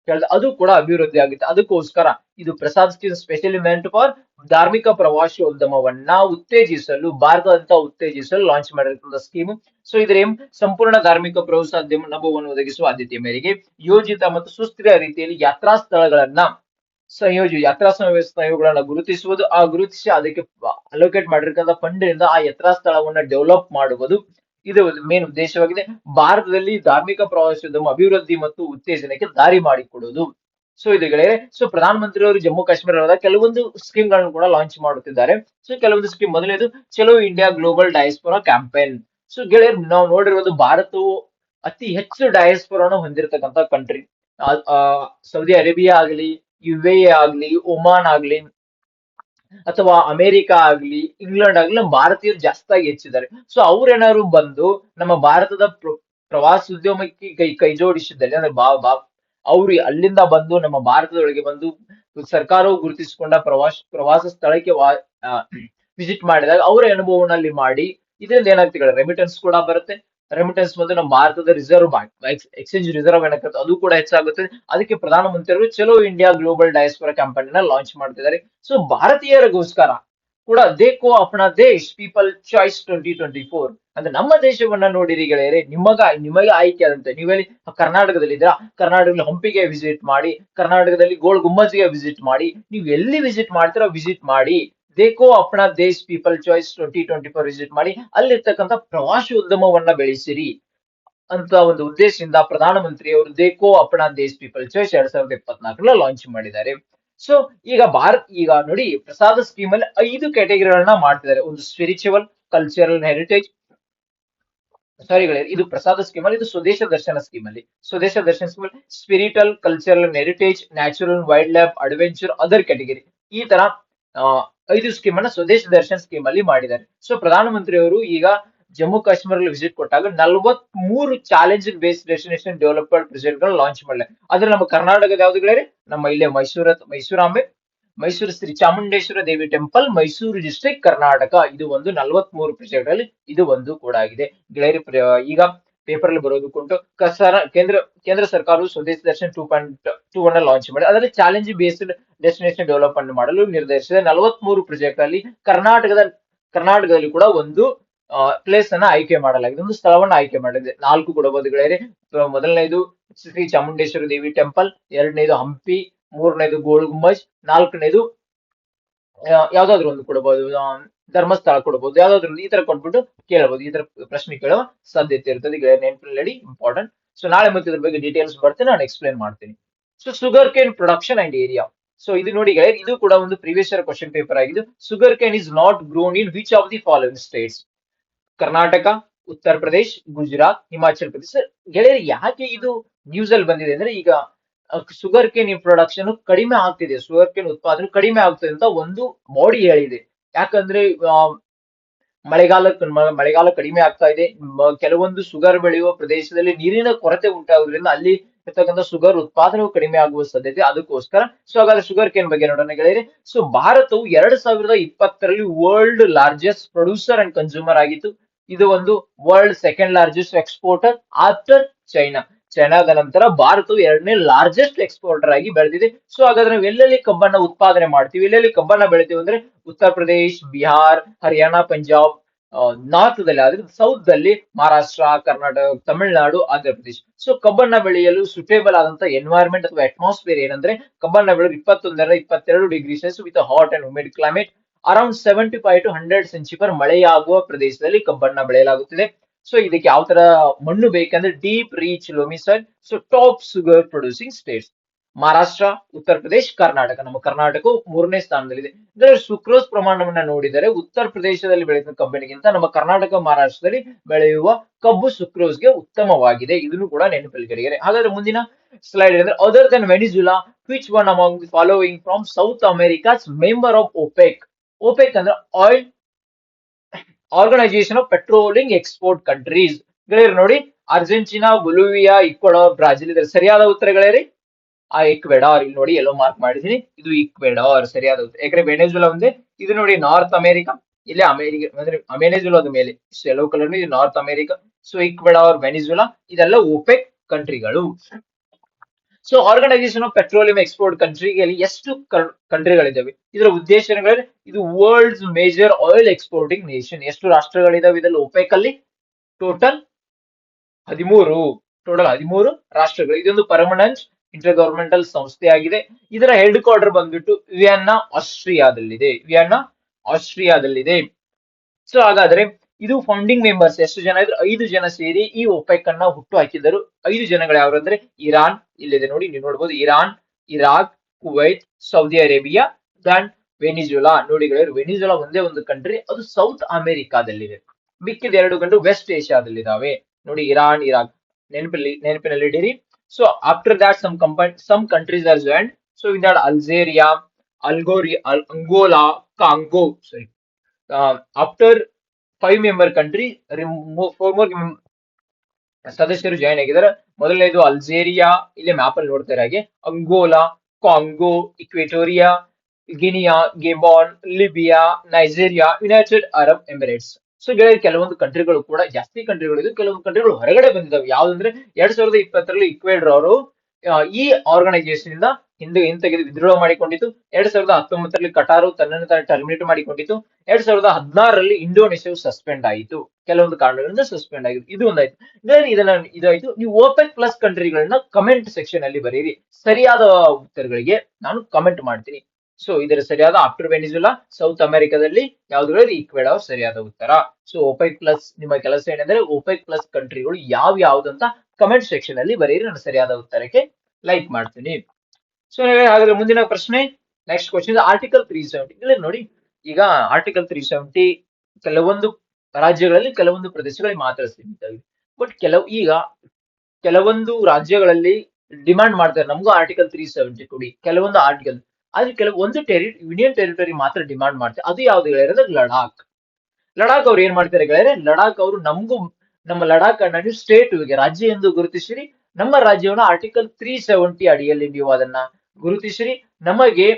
ಹೇಳಿದ್ರೆ ಅದು ಕೂಡ ಅಭಿವೃದ್ಧಿ ಆಗುತ್ತೆ. ಅದಕ್ಕೋಸ್ಕರ ಇದು Prasad scheme specially meant for ಧಾರ್ಮಿಕ ಪ್ರವಾಸಿ ಉದ್ಯಮವನ್ನ ಉತ್ತೇಜಿಸಲು, ಭಾರತದಂತ ಉತ್ತೇಜಿಸಲು ಲಾಂಚ್ ಮಾಡಿರ್ತಕ್ಕಂಥ ಸ್ಕೀಮ್. ಸೊ ಇದ್ರ ಸಂಪೂರ್ಣ ಧಾರ್ಮಿಕ ಪ್ರವಾಸೋದ್ಯಮ ಅನುಭವವನ್ನು ಒದಗಿಸುವ ಆದ್ಯತೆಯ ಮೇರೆಗೆ ಯೋಜಿತ ಮತ್ತು ಸುಸ್ಥಿರ ರೀತಿಯಲ್ಲಿ ಯಾತ್ರಾ ಸ್ಥಳಗಳನ್ನ ಯಾತ್ರಾ ಸ್ಥಳಗಳನ್ನ ಗುರುತಿಸುವುದು, ಗುರುತಿಸಿ ಅದಕ್ಕೆ ಅಲೋಕೇಟ್ ಮಾಡಿರ್ತಕ್ಕಂಥ ಫಂಡ್ ಇಂದ ಆ ಯಾತ್ರಾ ಸ್ಥಳವನ್ನ ಡೆವಲಪ್ ಮಾಡುವುದು ಇದು ಮೇನ್ ಉದ್ದೇಶವಾಗಿದೆ. ಭಾರತದಲ್ಲಿ ಧಾರ್ಮಿಕ ಪ್ರವಾಸೋದ್ಯಮ ಅಭಿವೃದ್ಧಿ ಮತ್ತು ಉತ್ತೇಜನಕ್ಕೆ ದಾರಿ ಮಾಡಿಕೊಡುವುದು. ಸೊ ಸೊ ಪ್ರಧಾನಮಂತ್ರಿ ಅವರು ಜಮ್ಮು ಕಾಶ್ಮೀರ ಕೆಲವೊಂದು ಸ್ಕೀಮ್ ಗಳನ್ನು ಕೂಡ ಲಾಂಚ್ ಮಾಡುತ್ತಿದ್ದಾರೆ. ಸೊ ಕೆಲವೊಂದು ಸ್ಕೀಮ್, ಮೊದಲನೇದು ಚಲೋ ಇಂಡಿಯಾ ಗ್ಲೋಬಲ್ ಡಯಾಸ್ಪೋರಾ ಕ್ಯಾಂಪೇನ್. ಸೊ ಗೆಳೆಯರು, ನಾವು ನೋಡಿರುವುದು ಭಾರತವು ಅತಿ ಹೆಚ್ಚು ಡಯಾಸ್ಪೋರಾನ ಹೊಂದಿರತಕ್ಕಂತ ಕಂಟ್ರಿ. ಸೌದಿ ಅರೇಬಿಯಾ ಆಗಲಿ, UAE ಆಗ್ಲಿ, ಒಮಾನ್ ಆಗ್ಲಿ, ಅಥವಾ ಅಮೆರಿಕ ಆಗ್ಲಿ, ಇಂಗ್ಲೆಂಡ್ ಆಗ್ಲಿ, ನಮ್ಮ ಭಾರತೀಯರು ಜಾಸ್ತಿಯಾಗಿ ಹೆಚ್ಚಿದ್ದಾರೆ. ಸೊ ಅವ್ರೇನಾದ್ರು ಬಂದು ನಮ್ಮ ಭಾರತದ ಪ್ರವಾಸೋದ್ಯಮಕ್ಕೆ ಕೈ ಜೋಡಿಸಿದಲ್ಲಿ ಅಂದ್ರೆ ಅವ್ರು ಅಲ್ಲಿಂದ ಬಂದು ನಮ್ಮ ಭಾರತದೊಳಗೆ ಬಂದು ಸರ್ಕಾರವು ಗುರುತಿಸಿಕೊಂಡ ಪ್ರವಾಸ ಸ್ಥಳಕ್ಕೆ ವಿಸಿಟ್ ಮಾಡಿದಾಗ ಅವರ ಅನುಭವನಲ್ಲಿ ಮಾಡಿ ಇದರಿಂದ ಏನಾಗ್ತದೆ, ರೆಮಿಟೆನ್ಸ್ ಕೂಡ ಬರುತ್ತೆ. ರೆಮಿಟೆನ್ಸ್ ಬಂದು ನಮ್ಮ ಭಾರತದ ರಿಸರ್ವ್ ಎಕ್ಸ್ಚೇಂಜ್ ರಿಸರ್ವ್ ಏನಾಗುತ್ತೆ ಅದು ಕೂಡ ಹೆಚ್ಚಾಗುತ್ತದೆ. ಅದಕ್ಕೆ ಪ್ರಧಾನಮಂತ್ರಿಗಳು ಚಲೋ ಇಂಡಿಯಾ ಗ್ಲೋಬಲ್ ಡಯಾಸ್ಪೋರಾ ಕ್ಯಾಂಪೇನ್ ಲಾಂಚ್ ಮಾಡ್ತಿದ್ದಾರೆ. ಸೊ ಭಾರತೀಯರಿಗೋಸ್ಕರ ಕೂಡ ದೇಖೋ ಅಪನಾ ದೇಶ್ ಪೀಪಲ್ ಚಾಯ್ಸ್ 2024 ಅಂದ್ರೆ ನಮ್ಮ ದೇಶವನ್ನ ನೋಡಿರಿ ಗೆಳೆಯರೆ. ನಿಮಗೆ ಆಯ್ಕೆ ಆದಂತೆ ನೀವೆಲ್ಲಿ ಕರ್ನಾಟಕದಲ್ಲಿ ಇದ್ರ, ಕರ್ನಾಟಕದಲ್ಲಿ ಹಂಪಿಗೆ ವಿಸಿಟ್ ಮಾಡಿ, ಕರ್ನಾಟಕದಲ್ಲಿ ಗೋಲ್ ಗುಮ್ಮಜ್ಗೆ ವಿಸಿಟ್ ಮಾಡಿ, ನೀವು ಎಲ್ಲಿ ವಿಸಿಟ್ ಮಾಡ್ತೀರೋ ವಿಸಿಟ್ ಮಾಡಿ. ದೇಖೋ ಅಪನಾ ದೇಶ್ ಪೀಪಲ್ ಚಾಯ್ಸ್ 2024 ವಿಸಿಟ್ ಮಾಡಿ, ಅಲ್ಲಿರ್ತಕ್ಕಂಥ ಪ್ರವಾಸಿ ಉದ್ಯಮವನ್ನ ಬೆಳೆಸಿರಿ. ಅಂತ ಒಂದು ಉದ್ದೇಶದಿಂದ ಪ್ರಧಾನಮಂತ್ರಿಯವರು ದೇಕೋ ಅಪನಾ ದೇಶ್ ಪೀಪಲ್ ಚಾಯ್ಸ್ 2024 ಲಾಂಚ್ ಮಾಡಿದ್ದಾರೆ. ಸೊ ಈಗ ನೋಡಿ, ಪ್ರಸಾದ ಸ್ಕೀಮ್ ಅಲ್ಲಿ 5 ಕ್ಯಾಟಗರಿಗಳನ್ನ ಮಾಡ್ತಿದ್ದಾರೆ. ಒಂದು ಸ್ಪಿರಿಚುವಲ್, ಕಲ್ಚರಲ್ ಹೆರಿಟೇಜ್, ಸಾರಿ ಗೆಳೆಯರೆ, ಇದು ಪ್ರಸಾದ ಸ್ಕೀಮ್ ಅಲ್ಲಿ, ಇದು ಸ್ವದೇಶ ದರ್ಶನ ಸ್ಕೀಮ್ ಅಲ್ಲಿ. ಸ್ವದೇಶ ದರ್ಶನ ಸ್ಕೀಮ್ ಅಲ್ಲಿ spiritual, cultural, heritage, natural, wildlife, adventure, other category, ಈ ತರ ಆ, 5 ಸ್ಕೀಮ್ ಅನ್ನ ಸ್ವದೇಶ ದರ್ಶನ್ ಸ್ಕೀಮ್ ಅಲ್ಲಿ ಮಾಡಿದ್ದಾರೆ. ಸೊ ಪ್ರಧಾನಮಂತ್ರಿ ಅವರು ಈಗ ಜಮ್ಮು ಕಾಶ್ಮೀರಲ್ಲಿ ವಿಸಿಟ್ ಕೊಟ್ಟಾಗ 43 challenge based destination development project ಗಳು ಲಾಂಚ್ ಮಾಡಿದ್ದಾರೆ. ಆದ್ರೆ ನಮ್ಮ ಕರ್ನಾಟಕದ ಯಾವ್ದು ಗೆಳೆಯರೆ? ನಮ್ಮ ಇಲ್ಲೇ ಮೈಸೂರಾಂಬೆ, ಮೈಸೂರು ಶ್ರೀ ಚಾಮುಂಡೇಶ್ವರ ದೇವಿ ಟೆಂಪಲ್, ಮೈಸೂರು ಡಿಸ್ಟ್ರಿಕ್ಟ್, ಕರ್ನಾಟಕ. ಇದು ಒಂದು 43 ಪ್ರಾಜೆಕ್ಟ್ ಅಲ್ಲಿ ಇದು ಒಂದು ಕೂಡ ಆಗಿದೆ ಗೆಳೆಯರಿ. ಈಗ ಪೇಪರ್ ಅಲ್ಲಿ ಬರೋದಕ್ಕುಂಟು. ಕೇಂದ್ರ ಸರ್ಕಾರವು ಸ್ವದೇಶಿ ದರ್ಶನ್ 2.2 ಅನ್ನ ಲಾಂಚ್ ಮಾಡಿ ಅದರಲ್ಲಿ ಚಾಲೆಂಜ್ ಬೇಸ್ಡ್ ಡೆಸ್ಟಿನೇಷನ್ ಡೆವಲಪ್ಮೆಂಟ್ ಮಾಡಲು ನಿರ್ಧರಿಸಿದೆ. 43 ಪ್ರಾಜೆಕ್ಟ್ ಅಲ್ಲಿ ಕರ್ನಾಟಕದಲ್ಲಿ ಕೂಡ ಒಂದು ಪ್ಲೇಸ್ ಅನ್ನ ಆಯ್ಕೆ ಮಾಡಲಾಗಿದೆ, ಒಂದು ಸ್ಥಳವನ್ನ ಆಯ್ಕೆ ಮಾಡಿದೆ. 4 ಕೊಡಬಹುದು ಗೆಳೆಯರೆ. ಮೊದಲನೇದು ಶ್ರೀ ಚಾಮುಂಡೇಶ್ವರಿ ದೇವಿ ಟೆಂಪಲ್, ಎರಡನೇದು ಹಂಪಿ, ಮೂರನೇದು ಗೋಲ್ ಗುಂಬಜ್, ನಾಲ್ಕನೇದು ಯಾವ್ದಾದ್ರು ಒಂದು ಕೊಡಬಹುದು, ಧರ್ಮಸ್ಥಳ ಕೊಡಬಹುದು, ಯಾವ್ದಾದ್ರು ಈ ತರ ಕೊಟ್ಬಿಟ್ಟು ಕೇಳಬಹುದು. ಈ ತರ ಪ್ರಶ್ನೆ ಕೇಳುವ ಸಾಧ್ಯತೆ ಇರ್ತದೆ ಗೆಳೆಯರೆ, ನೆನಪಿನಲ್ಲಿ ಇಂಪಾರ್ಟೆಂಟ್. ಸೊ ನಾಳೆ ಮತ್ತೆ ಇದ್ರ ಬಗ್ಗೆ ಡೀಟೇಲ್ಸ್ ಬರ್ತೇನೆ, ನಾನು ಎಕ್ಸ್ಪ್ಲೇನ್ ಮಾಡ್ತೀನಿ. So sugar cane production and area. So ಇದು ನೋಡಿ ಗೆಳೆಯರೆ, ಇದು ಕೂಡ ಒಂದು ಪ್ರೀವಿಯಸ್ ಇಯರ್ ಕ್ವಶನ್ ಪೇಪರ್ ಆಗಿದ್ದು. Sugar cane is not grown in which of the following states? Karnataka, Uttar Pradesh, Gujarat, Himachal Pradesh. ಗೆಳೆಯರೆ, ಯಾಕೆ ಇದು ನ್ಯೂಸ್ ಅಲ್ಲಿ ಬಂದಿದೆ ಅಂದ್ರೆ, ಈಗ ಶುಗರ್ ಕೇನ್ ಪ್ರೊಡಕ್ಷನ್ ಕಡಿಮೆ ಆಗ್ತಿದೆ, ಶುಗರ್ ಕೇನ್ ಉತ್ಪಾದನೆ ಕಡಿಮೆ ಆಗ್ತದೆ ಅಂತ ಒಂದು ಬಾಡಿ ಹೇಳಿದೆ. ಯಾಕಂದ್ರೆ ಮಳೆಗಾಲ ಕಡಿಮೆ ಆಗ್ತಾ ಇದೆ. ಕೆಲವೊಂದು ಶುಗರ್ ಬೆಳೆಯುವ ಪ್ರದೇಶದಲ್ಲಿ ನೀರಿನ ಕೊರತೆ ಉಂಟಾಗೋದ್ರಿಂದ ಅಲ್ಲಿ ಇರ್ತಕ್ಕಂಥ ಶುಗರ್ ಉತ್ಪಾದನೆಯು ಕಡಿಮೆ ಆಗುವ ಸಾಧ್ಯತೆ, ಅದಕ್ಕೋಸ್ಕರ. ಸೊ ಹಾಗಾದ್ರೆ ಶುಗರ್ ಕೇನ್ ಬಗ್ಗೆ ನೋಡೋಣ ಗೆಳೆಯರೆ. ಸೊ ಭಾರತವು 2020ರಲ್ಲಿ world largest producer and consumer ಆಗಿತ್ತು. ಇದು ಒಂದು world second largest exporter after China. ಚೈನಾದ ನಂತರ ಭಾರತವು 2ನೇ ಲಾರ್ಜೆಸ್ಟ್ ಎಕ್ಸ್ಪೋರ್ಟರ್ ಆಗಿ ಬೆಳೆದಿದೆ. ಸೊ ಹಾಗಾದ್ರೆ ನಾವು ಎಲ್ಲೆಲ್ಲಿ ಕಬ್ಬನ್ನ ಉತ್ಪಾದನೆ ಮಾಡ್ತೀವಿ, ಎಲ್ಲೆಲ್ಲಿ ಕಬ್ಬನ್ನ ಬೆಳಿತೀವಿ ಅಂದ್ರೆ ಉತ್ತರ ಪ್ರದೇಶ್, ಬಿಹಾರ್, ಹರಿಯಾಣ, ಪಂಜಾಬ್, ನಾರ್ತ್ ದಲ್ಲಿ, ಆದ್ರೆ ಸೌತ್ ದಲ್ಲಿ ಮಹಾರಾಷ್ಟ್ರ, ಕರ್ನಾಟಕ, ತಮಿಳುನಾಡು, ಆಂಧ್ರ ಪ್ರದೇಶ್. ಸೊ ಕಬ್ಬನ್ನ ಬೆಳೆಯಲು ಸುಟೇಬಲ್ ಆದಂತ ಎನ್ವೈರ್ಮೆಂಟ್ ಅಥವಾ ಅಟ್ಮಾಸ್ಫಿಯರ್ ಏನಂದ್ರೆ, ಕಬ್ಬನ್ನ ಬೆಳೆಯಲು 21 ರಿಂದ 22 degree Celsius with hot and humid climate, around 75 to 100 ಸೆಂಚಿಫರ್ ಮಳೆಯಾಗುವ ಪ್ರದೇಶದಲ್ಲಿ ಕಬ್ಬನ್ನ ಬೆಳೆಯಲಾಗುತ್ತದೆ. ಸೊ ಇದಕ್ಕೆ ಯಾವ ತರ ಮಣ್ಣು ಬೇಕಂದ್ರೆ deep reach loamy soil. So top sugar producing States Maharashtra, Uttar Pradesh, Karnataka. ನಮ್ಮ ಕರ್ನಾಟಕವು 3ನೇ ಸ್ಥಾನದಲ್ಲಿದೆ. ಇದರಲ್ಲಿ ಸುಕ್ರೋಸ್ ಪ್ರಮಾಣವನ್ನ ನೋಡಿದರೆ ಉತ್ತರ ಪ್ರದೇಶದಲ್ಲಿ ಬೆಳೆಯುವ ಕಬ್ಬಿನಿಗಿಂತ ನಮ್ಮ ಕರ್ನಾಟಕ, ಮಹಾರಾಷ್ಟ್ರದಲ್ಲಿ ಬೆಳೆಯುವ ಕಬ್ಬು ಸುಕ್ರೋಸ್ಗೆ ಉತ್ತಮವಾಗಿದೆ. ಇದನ್ನು ಕೂಡ ನೆನಪಲ್ಲಿ ಗೆಳೆಯರೆ. ಹಾಗಾದ್ರೆ ಮುಂದಿನ ಸ್ಲೈಡ್ ಅಂದ್ರೆ, other than Venezuela, which one among the following from South America's member of OPEC? OPEC ಅಂದ್ರೆ oil organisation of petroleum export countries. ಗೆಳೆಯರು ನೋಡಿ, ಅರ್ಜೆಂಟೀನಾ, ಬೊಲಿವಿಯಾ, ಇಕ್ವಡಾರ್, ಬ್ರಾಜಿಲ್. ಇದರ ಸರಿಯಾದ ಉತ್ತರ ಗೆಳೆಯರಿ ಇಕ್ವೆಡಾರ್. ಇಲ್ಲಿ ನೋಡಿ ಎಲ್ಲೋ ಮಾರ್ಕ್ ಮಾಡಿದೀನಿ, ಇದು ಇಕ್ವೆಡಾರ್ ಸರಿಯಾದ ಉತ್ತರ. ಯಾಕಂದ್ರೆ ವೆನೆಜುಲಾ ಒಂದೇ. ಇದು ನೋಡಿ ನಾರ್ತ್ ಅಮೆರಿಕಾ, ಇಲ್ಲೇ ಅಮೆರಿಕ ಅಂದ್ರೆ ವೆನೆಜುಲಾದ ಮೇಲೆ ಯೆಲ್ಲೋ ಕಲರ್ ಇದು North America. So Ecuador, Venezuela ಇದೆಲ್ಲ ಒಪೆಕ್ ಕಂಟ್ರಿಗಳು. ಸೊ ಆರ್ಗನೈಸೇಷನ್ ಆಫ್ ಪೆಟ್ರೋಲಿಯಂ ಎಕ್ಸ್ಪೋರ್ಟ್ ಕಂಟ್ರಿಗೆ ಎಷ್ಟು ಕಂಟ್ರಿಗಳಿದಾವೆ? ಇದರ ಉದ್ದೇಶಗಳೇ, ಇದು world's major oil exporting nation. ಎಷ್ಟು ರಾಷ್ಟ್ರಗಳಿದಾವೆ ಇದರಲ್ಲಿ ಒಪೆಕ್ ಅಲ್ಲಿ? ಟೋಟಲ್ 13 ರಾಷ್ಟ್ರಗಳು. ಇದೊಂದು ಪರ್ಮನೆಂಟ್ ಇಂಟರ್ ಗವರ್ಮೆಂಟಲ್ ಸಂಸ್ಥೆಯಾಗಿದೆ. ಇದರ ಹೆಡ್ ಕ್ವಾರ್ಟರ್ ಬಂದ್ಬಿಟ್ಟು ಆಸ್ಟ್ರಿಯಾದಲ್ಲಿದೆ. ಸೊ ಹಾಗಾದ್ರೆ ಇದು ಫೌಂಡಿಂಗ್ ಮೆಂಬರ್ಸ್ ಎಷ್ಟು ಜನ ಇದ್ರು? 5 ಜನ ಸೇರಿ ಈ ಒಪೆಕ್ ಅನ್ನ ಹುಟ್ಟು ಹಾಕಿದರು. 5 ಜನಗಳು ಯಾರು ಅಂದ್ರೆ, ಇರಾನ್ ಇಲ್ಲಿದೆ ನೋಡಿ, ನೀವು ನೋಡಬಹುದು, Iran, Iraq, Kuwait, Saudi Arabia, then Venezuela. ನೋಡಿ ವೆನಿಜುಲಾ ಒಂದೇ ಒಂದು ಕಂಟ್ರಿ, ಅದು ಸೌತ್ ಅಮೆರಿಕಾದಲ್ಲಿದೆ. ಮಿಕ್ಕಿದ 2 ಕಂಟ್ರಿ ವೆಸ್ಟ್ ಏಷ್ಯಾದಲ್ಲಿದ್ದಾವೆ ನೋಡಿ, ಇರಾನ್, ಇರಾಕ್. ನೆನಪಿನಲ್ಲಿಡಿರಿ. So after that some countries are joined. So in that Algeria, Angola, Congo. Sorry. After 5 member country, 4 more ಸದಸ್ಯರು join ಆಗಿದ್ದಾರೆ. ಮೊದಲನೇದು ಅಲ್ಜೇರಿಯಾ, ಇಲ್ಲಿ ಮ್ಯಾಪ್ ಅಲ್ಲಿ ನೋಡ್ತಾರೆ ಹಾಗೆ, Angola, Congo, Equatorial, Guinea, Gabon, Libya, Nigeria, United Arab Emirates. So ಕೆಲವೊಂದು ಕಂಟ್ರಿಗಳು ಕೂಡ, ಜಾಸ್ತಿ ಕಂಟ್ರಿಗಳು ಇದು, ಕೆಲವೊಂದು ಕಂಟ್ರಿಗಳು ಹೊರಗಡೆ ಬಂದಿದ್ದಾವೆ. ಯಾವ್ದಂದ್ರೆ 2020ರಲ್ಲಿ ಇಕ್ವೆಡರ್ ಅವರು ಈ ಆರ್ಗನೈಸೇಷನ್ ಇಂದ ಹಿಂತೆಗೆದು ವಿದ್ರೋಹ ಮಾಡಿಕೊಂಡಿತ್ತು. 2019ರಲ್ಲಿ ಕಟಾರು ತನ್ನನ್ನು ತಾನು ಟರ್ಮಿನೇಟ್ ಮಾಡಿಕೊಂಡಿತ್ತು. 2016ರಲ್ಲಿ ಇಂಡೋನೇಷ್ಯಾವು ಸಸ್ಪೆಂಡ್ ಆಯಿತು, ಕೆಲವೊಂದು ಕಾರಣಗಳಿಂದ ಸಸ್ಪೆಂಡ್ ಆಗಿತ್ತು. ಇದು ಒಂದಾಯ್ತು. ಇದಾಯ್ತು. ನೀವು ಓಪೆಕ್ ಪ್ಲಸ್ ಕಂಟ್ರಿಗಳನ್ನ ಕಮೆಂಟ್ ಸೆಕ್ಷನ್ ಅಲ್ಲಿ ಬರೀರಿ. ಸರಿಯಾದ ಉತ್ತರಗಳಿಗೆ ನಾನು ಕಮೆಂಟ್ ಮಾಡ್ತೀನಿ. ಸೊ ಇದರ ಸರಿಯಾದ ಆಫ್ಟರ್ ವೆನಿಜುಲಾ ಸೌತ್ ಅಮೆರಿಕಾದಲ್ಲಿ ಯಾವ್ದು ಈಕ್ವೆಡಾರ್ ಸರಿಯಾದ ಉತ್ತರ. ಸೊ OPEC ಪ್ಲಸ್ ನಿಮ್ಮ ಕೆಲಸ ಏನಂದ್ರೆ OPEC ಪ್ಲಸ್ ಕಂಟ್ರಿಗಳು ಯಾವ್ದಂತ ಕಮೆಂಟ್ ಸೆಕ್ಷನ್ ಅಲ್ಲಿ ಬರೀರಿ, ನಾನು ಸರಿಯಾದ ಉತ್ತರಕ್ಕೆ ಲೈಕ್ ಮಾಡ್ತೀನಿ. ಸೊ ಹಾಗಾದ್ರೆ ಮುಂದಿನ ಪ್ರಶ್ನೆ, ನೆಕ್ಸ್ಟ್ ಕ್ವಶನ್ ಆರ್ಟಿಕಲ್ 370. ಇಲ್ಲಿ ನೋಡಿ, ಈಗ ಆರ್ಟಿಕಲ್ 370 ಕೆಲವೊಂದು ರಾಜ್ಯಗಳಲ್ಲಿ ಕೆಲವೊಂದು ಪ್ರದೇಶಗಳಿಗೆ ಮಾತ್ರ ಸೀಮಿತವಾಗಿದೆ. ಬಟ್ ಕೆಲವೊಂದು ರಾಜ್ಯಗಳಲ್ಲಿ ಡಿಮಾಂಡ್ ಮಾಡ್ತಾರೆ, ನಮಗೂ ಆರ್ಟಿಕಲ್ 370 ಕೊಡಿ, ಕೆಲವೊಂದು ಆರ್ಟಿಕಲ್. ಆದ್ರೆ ಕೆಲವೊಂದು ಯೂನಿಯನ್ ಟೆರಿಟರಿ ಮಾತ್ರ ಡಿಮಾಂಡ್ ಮಾಡ್ತಾರೆ. ಅದು ಯಾವ್ದು ಹೇಳಿದ್ರೆ ಲಡಾಖ್. ಲಡಾಖ್ ಅವ್ರು ಏನ್ ಮಾಡ್ತಾರೆ ಹೇಳಿದ್ರೆ, ಲಡಾಖ್ ಅವರು ನಮ್ಮ ಲಡಾಖ್ ಅನ್ನು ಸ್ಟೇಟ್ ರಾಜ್ಯ ಎಂದು ಗುರುತಿಸಿರಿ, ನಮ್ಮ ರಾಜ್ಯವನ್ನು ಆರ್ಟಿಕಲ್ 370 ಅಡಿಯಲ್ಲಿ ನೀವು ಅದನ್ನ ಗುರುತಿಸಿರಿ, ನಮಗೆ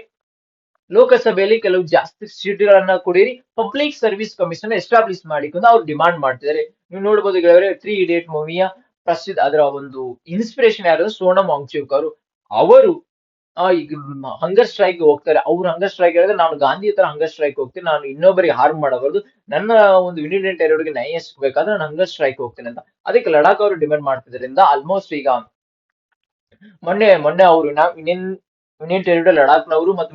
ಲೋಕಸಭೆಯಲ್ಲಿ ಕೆಲವು ಜಾಸ್ತಿ ಸೀಟ್ಗಳನ್ನ ಕೊಡಿರಿ, ಪಬ್ಲಿಕ್ ಸರ್ವಿಸ್ ಕಮಿಷನ್ ಎಸ್ಟಾಬ್ಲಿಷ್ ಮಾಡಿಕೊಂಡು ಅವ್ರು ಡಿಮಾಂಡ್ ಮಾಡ್ತಿದ್ದಾರೆ. ನೀವು ನೋಡ್ಬೋದು ಗೆಳೆಯರೆ, 3 Idiot ಮೂವಿಯ ಪ್ರಸಿದ್ಧ ಅದರ ಒಂದು ಇನ್ಸ್ಪಿರೇಷನ್ ಯಾರು, ಸೋನಂ ವಾಂಗ್ಚುಕ್ ಅವರು ಈಗ ಹಂಗರ್ ಸ್ಟ್ರೈಕ್ ಹೋಗ್ತಾರೆ. ಅವ್ರು ಹಂಗರ್ ಸ್ಟ್ರೈಕ್ ಹೇಳಿದ್ರೆ, ನಾನು ಗಾಂಧಿ ತರ ಹಂಗರ್ ಸ್ಟ್ರೈಕ್ ಹೋಗ್ತೀನಿ, ನಾನು ಇನ್ನೊಬ್ಬರಿಗೆ ಹಾರ್ಮ್ ಮಾಡಬಾರ್ದು, ನನ್ನ ಒಂದು ಯೂನಿಯನ್ ಟೆರಿಟರಿಗೆ ನ್ಯಾಯ ಸಿಗ್ಬೇಕಾದ್ರೆ ನಾನು ಹಂಗರ್ ಸ್ಟ್ರೈಕ್ ಹೋಗ್ತೀನಿ ಅಂತ. ಅದಕ್ಕೆ ಲಡಾಖ್ ಅವರು ಡಿಮ್ಯಾಂಡ್ ಮಾಡ್ತಿದ್ರಿಂದ ಆಲ್ಮೋಸ್ಟ್ ಈಗ ಮೊನ್ನೆ ಅವರು ಯೂನಿಯನ್ ಟೆರಿಟರಿ ಲಡಾಖ್ನವರು ಮತ್ತು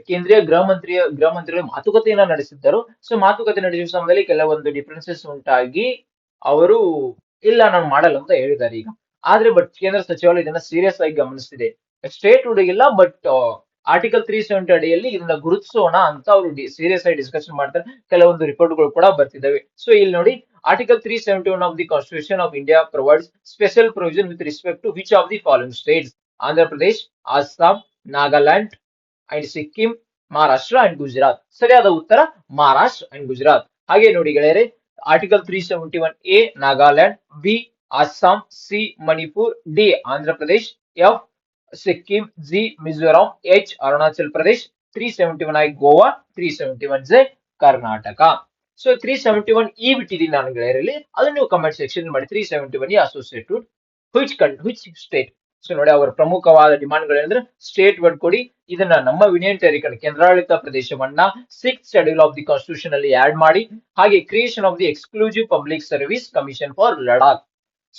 ಕೇಂದ್ರೀಯ ಗೃಹ ಮಂತ್ರಿಗಳ ಮಾತುಕತೆಯನ್ನ ನಡೆಸಿದ್ದರು. ಸೊ ಮಾತುಕತೆ ನಡೆಸುವ ಸಮಯದಲ್ಲಿ ಕೆಲವೊಂದು ಡಿಫರೆನ್ಸಸ್ ಉಂಟಾಗಿ ಅವರು ಇಲ್ಲ ನಾನು ಮಾಡಲ್ಲ ಅಂತ ಹೇಳಿದ್ದಾರೆ ಈಗ. ಆದ್ರೆ ಬಟ್ ಕೇಂದ್ರ ಸಚಿವಾಲಯ ಇದನ್ನ ಸೀರಿಯಸ್ ಆಗಿ ಗಮನಿಸ್ತಿದೆ. ಸ್ಟೇಟ್ ಹುಡುಗಿಲ್ಲ, ಬಟ್ ಆರ್ಟಿಕಲ್ 370 ಅಡಿಯಲ್ಲಿ ಇದನ್ನ ಗುರುತಿಸೋಣ ಅಂತ ಅವರು ಸೀರಿಯಸ್ ಆಗಿ ಡಿಸ್ಕಷನ್ ಮಾಡ್ತಾರೆ. ಕೆಲವೊಂದು ರಿಪೋರ್ಟ್ಗಳು ಕೂಡ ಬರ್ತಿದ್ದಾವೆ. ಸೊ ಇಲ್ಲಿ ನೋಡಿ, article 371 of the Constitution of India provides special provision with respect to which of the following states: Andhra Pradesh, Assam, Nagaland and Sikkim, Maharashtra and Gujarat. ಸರಿಯಾದ ಉತ್ತರ ಮಹಾರಾಷ್ಟ್ರ ಅಂಡ್ ಗುಜರಾತ್. ಹಾಗೆ ನೋಡಿ ಗೆಳೆಯರೆ, article 371A Nagaland, B Assam, C Manipur, D Andhra Pradesh, F Sikkim, G Mizoram, H Arunachal Pradesh, 371I Goa, 371J Karnataka. So 371E ಬಿಟ್ಟಿದ್ದೀನಿ ನಾನು ಗೆಳೆಯರಲ್ಲಿ, ಅದನ್ನ ನೀವು comment section ಮಾಡಿ. 371E associated which state. So ನೋಡಿ, ಅವರ ಪ್ರಮುಖವಾದ ಡಿಮಾಂಡ್ಗಳೇನಂದ್ರೆ ಸ್ಟೇಟ್ ವರ್ಡ್ ಕೊಡಿ, ಇದನ್ನ ನಮ್ಮ ಯೂನಿಯನ್ ಟೆರಿಟರಿ ಕೇಂದ್ರಾಡಳಿತ ಪ್ರದೇಶವನ್ನ 6th schedule of the constitution ಅಲ್ಲಿ ಆಡ್ ಮಾಡಿ, ಹಾಗೆ creation of the exclusive public service commission for Ladakh.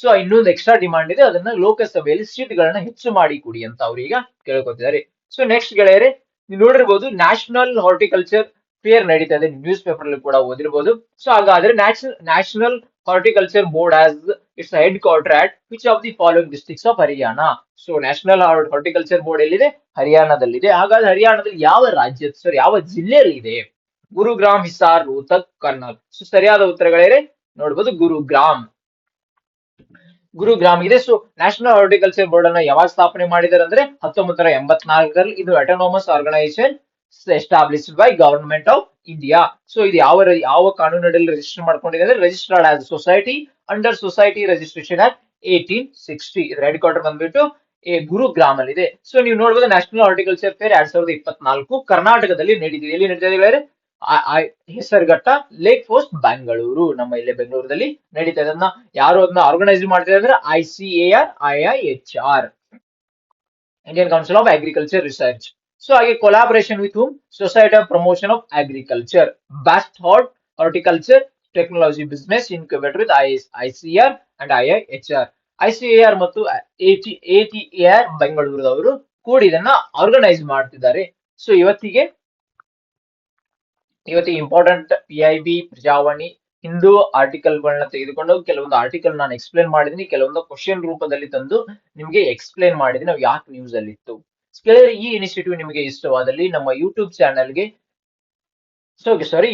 So ಇನ್ನೊಂದು ಎಕ್ಸ್ಟ್ರಾ ಡಿಮಾಂಡ್ ಇದೆ, ಅದನ್ನ ಲೋಕಸಭೆಯಲ್ಲಿ ಸೀಟ್ ಗಳನ್ನ ಹೆಚ್ಚು ಮಾಡಿ ಕೊಡಿ ಅಂತ ಅವ್ರೀಗ ಕೇಳ್ಕೊತಿದ್ದಾರೆ. ಸೊ ನೆಕ್ಸ್ಟ್ ಗೆಳೆಯರೆ, ನೀವು ನೋಡಿರ್ಬೋದು ನ್ಯಾಷನಲ್ ಹಾರ್ಟಿಕಲ್ಚರ್ ಫೇರ್ ನಡೀತಾ ಇದೆ, ನ್ಯೂಸ್ ಪೇಪರ್ ಅಲ್ಲಿ ಕೂಡ ಓದಿರ್ಬೋದು. ಸೊ ಹಾಗಾದ್ರೆ national horticulture board as it's head quarter at which of the following districts of Haryana. So national horticulture board ಎಲ್ಲಿದೆ? ಹರಿಯಾಣದಲ್ಲಿದೆ. ಹಾಗಾದ್ರೆ ಹರಿಯಾಣದಲ್ಲಿ ಯಾವ ಜಿಲ್ಲೆಯಲ್ಲಿ ಇದೆ? ಗುರುಗ್ರಾಮ್, ಹಿಸಾರ್, ರೋಹ್ತಕ್, ಕರ್ನಾಲ್. ಸೊ ಸರಿಯಾದ ಉತ್ತರಗಳೇ ನೋಡ್ಬೋದು ಗುರುಗ್ರಾಮ್ ಇದೆ. ಸೊ ನ್ಯಾಷನಲ್ ಹಾರ್ಟಿಕಲ್ಚರ್ ಬೋರ್ಡ್ ಅನ್ನ ಯಾವಾಗ ಸ್ಥಾಪನೆ ಮಾಡಿದ್ದಾರೆ ಅಂದ್ರೆ 1984ರಲ್ಲಿ. ಇದು autonomous organisation established by government of India. So ಇದು ಯಾವ ಕಾನೂನಲ್ಲಿ ರಿಜಿಸ್ಟರ್ ಮಾಡ್ಕೊಂಡಿದೆ ಅಂದ್ರೆ registered as society under society registration act 1860. ಇದರ ಹೆಡ್ ಕ್ವಾರ್ಟರ್ ಬಂದ್ಬಿಟ್ಟು ಗುರುಗ್ರಾಮ್ ಅಲ್ಲಿ ಇದೆ. ಸೊ ನೀವು ನೋಡಬಹುದು ನ್ಯಾಷನಲ್ ಹಾರ್ಟಿಕಲ್ಚರ್ ಫೇರ್ 2024 ಕರ್ನಾಟಕದಲ್ಲಿ ನಡೀತಿದೆ. ಎಲ್ಲಿ ನಡೀತಾ ಹೆಸರುಘಟ್ಟ ಲೇಕ್ ಫೋರ್ಸ್ಟ್ ಬೆಂಗಳೂರು, ನಮ್ಮ ಇಲ್ಲೇ ಬೆಂಗಳೂರಲ್ಲಿ ನಡೀತಾ ಇದೆ. ಯಾರು ಅದನ್ನ ಆರ್ಗನೈಸ್ ಮಾಡ್ತಿದೆ ಅಂದ್ರೆ ICAR, Indian council of agriculture research. So ಹಾಗೆ collaboration with whom? Society of promotion of agriculture, best horticulture technology business incubator with ICAR and IIHR. ICAR ಮತ್ತು ATAR ಬೆಂಗಳೂರದವರು ಕೂಡಿ ಇದನ್ನ ಆರ್ಗನೈಸ್ ಮಾಡ್ತಿದ್ದಾರೆ. ಸೊ ಇವತ್ತಿಗೆ important PIB, Prajavani, Hindu article ಗಳನ್ನ ತೆಗೆದುಕೊಂಡು ಕೆಲವೊಂದು ಆರ್ಟಿಕಲ್ ನಾನು ಎಕ್ಸ್ಪ್ಲೇನ್ ಮಾಡಿದೀನಿ, ಕೆಲವೊಂದು ಕ್ವಶನ್ ರೂಪದಲ್ಲಿ ತಂದು ನಿಮ್ಗೆ ಎಕ್ಸ್ಪ್ಲೇನ್ ಮಾಡಿದೀನಿ ನಾವು ಯಾಕೆ ನ್ಯೂಸ್ ಅಲ್ಲಿ ಇತ್ತು. ಈ ಇನಿಷಿಯೇಟಿವ್ ನಿಮಗೆ ಇಷ್ಟವಾದಲ್ಲಿ ನಮ್ಮ ಯೂಟ್ಯೂಬ್ ಚಾನೆಲ್ಗೆ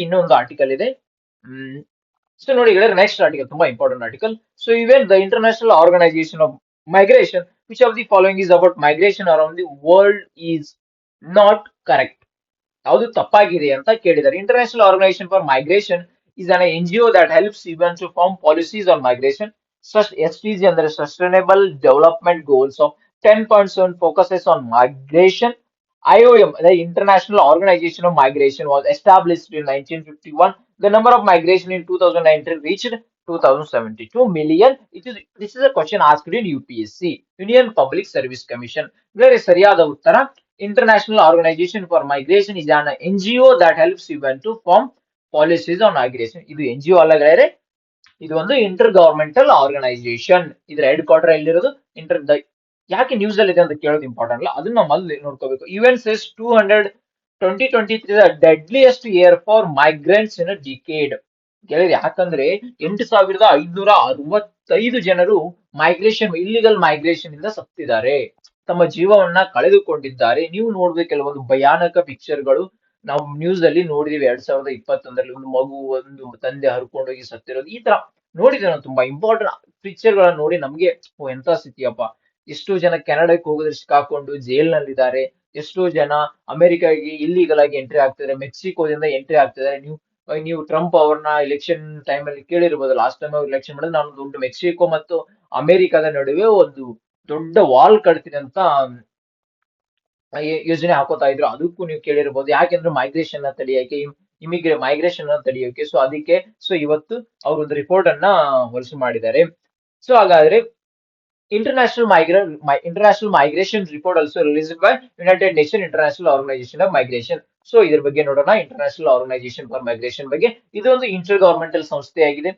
ಇನ್ನೊಂದು ಆರ್ಟಿಕಲ್ ಇದೆ. ಸೊ ನೋಡಿ ನೆಕ್ಸ್ಟ್ ಆರ್ಟಿಕಲ್ ತುಂಬಾ important article. So even the international organisation of migration which of the following is about migration around the world is not correct. ಯಾವುದು ತಪ್ಪಾಗಿದೆ ಅಂತ ಕೇಳಿದ್ದಾರೆ. International organisation for migration is an NGO that helps even to form policies on migration. Such SDG ಅಂದ್ರೆ Sustainable Development Goals of 10.7 focuses on migration. IOM, the International Organization of Migration, was established in 1951. The number of migration in 2019 reached 2072 million. This is a question asked in UPSC, Union Public Service Commission. Very ಸರಿಯಾದ ಉತ್ತರ International Organization for Migration is an NGO that helps even to form policies on migration. ಇದು NGO ಅಲ್ಲ ಗೆಳೆಯರೆ, ಇದು ಒಂದು inter governmental organisation. ಇದರ head quarter ಎಲ್ಲಿರೋದು? ಯಾಕೆ ನ್ಯೂಸ್ ಅಲ್ಲಿ ಇದೆ ಅಂತ ಕೇಳೋದು ಇಂಪಾರ್ಟೆಂಟ್ ಅಲ್ಲ, ಅದನ್ನ ನಾವು ಮೊದಲು ನೋಡ್ಕೋಬೇಕು. UN says 2023 the deadliest year for migrants in a decade. ಕೇಳಿದ್ರೆ ಯಾಕಂದ್ರೆ 8,565 ಜನರು ಇಲ್ಲಿಗಲ್ ಮೈಗ್ರೇಷನ್ ಇಂದ ಸತ್ತಿದ್ದಾರೆ, ತಮ್ಮ ಜೀವವನ್ನ ಕಳೆದುಕೊಂಡಿದ್ದಾರೆ. ನೀವು ನೋಡ್ಬೇಕು ಕೆಲವೊಂದು ಭಯಾನಕ ಪಿಕ್ಚರ್ಗಳು ನಾವು ನ್ಯೂಸ್ ಅಲ್ಲಿ ನೋಡಿದೀವಿ. 2021ರಲ್ಲಿ ಒಂದು ಮಗು ಒಂದು ತಂದೆ ಹರ್ಕೊಂಡೋಗಿ ಸತ್ತಿರೋದು, ಈ ತರ ನೋಡಿದ್ದೇವೆ ನಾವು. ತುಂಬಾ ಇಂಪಾರ್ಟೆಂಟ್ ಪಿಕ್ಚರ್ ಗಳನ್ನ ನೋಡಿ ನಮ್ಗೆ ಓ ಎಂತ ಸ್ಥಿತಿಯಪ್ಪ. ಎಷ್ಟೋ ಜನ ಕೆನಡಾಕ್ಕೆ ಹೋಗೋದ್ರೆ ಸಿಕ್ಕಾಕೊಂಡು ಜೈಲ್ನಲ್ಲಿದ್ದಾರೆ. ಎಷ್ಟೋ ಜನ ಅಮೆರಿಕಾಗೆ ಇಲ್ಲಿಗಲ್ ಆಗಿ ಎಂಟ್ರಿ ಆಗ್ತಿದ್ದಾರೆ, ಮೆಕ್ಸಿಕೋದಿಂದ ಎಂಟ್ರಿ ಆಗ್ತಿದ್ದಾರೆ. ನೀವು ಟ್ರಂಪ್ ಅವ್ರನ್ನ ಎಲೆಕ್ಷನ್ ಟೈಮ್ ಅಲ್ಲಿ ಕೇಳಿರ್ಬೋದು. ಲಾಸ್ಟ್ ಟೈಮ್ ಅವ್ರು ಎಲೆಕ್ಷನ್ ಮಾಡಿದ್ರೆ ನಾನು ದೊಡ್ಡ ಮೆಕ್ಸಿಕೋ ಮತ್ತು ಅಮೆರಿಕದ ನಡುವೆ ಒಂದು ದೊಡ್ಡ ವಾಲ್ ಕಟ್ತೀನಿ ಅಂತ ಯೋಜನೆ ಹಾಕೋತಾ ಇದ್ರು. ಅದಕ್ಕೂ ನೀವು ಕೇಳಿರ್ಬೋದು. ಯಾಕೆಂದ್ರೆ ಮೈಗ್ರೇಷನ್ ನ ತಡೆಯಕ್ಕೆ, ಮೈಗ್ರೇಷನ್ ನ ತಡೆಯೋಕೆ. ಸೊ ಅದಕ್ಕೆ ಇವತ್ತು ಅವರು ಒಂದು ರಿಪೋರ್ಟ್ ಅನ್ನ ಹೊರಸು ಮಾಡಿದ್ದಾರೆ. ಸೊ ಹಾಗಾದ್ರೆ international migration report also released by united nation international organisation of migration. So ಇದ್ರ ಬಗ್ಗೆ ನೋಡೋಣ. ಇಂಟರ್ನ್ಯಾಷನಲ್ ಆರ್ಗನೈಸೇಷನ್ ಫಾರ್ ಮೈಗ್ರೇಷನ್ ಬಗ್ಗೆ. ಇದೊಂದು ಇಂಟರ್ ಗವರ್ಮೆಂಟಲ್ ಸಂಸ್ಥೆಯಾಗಿದೆ.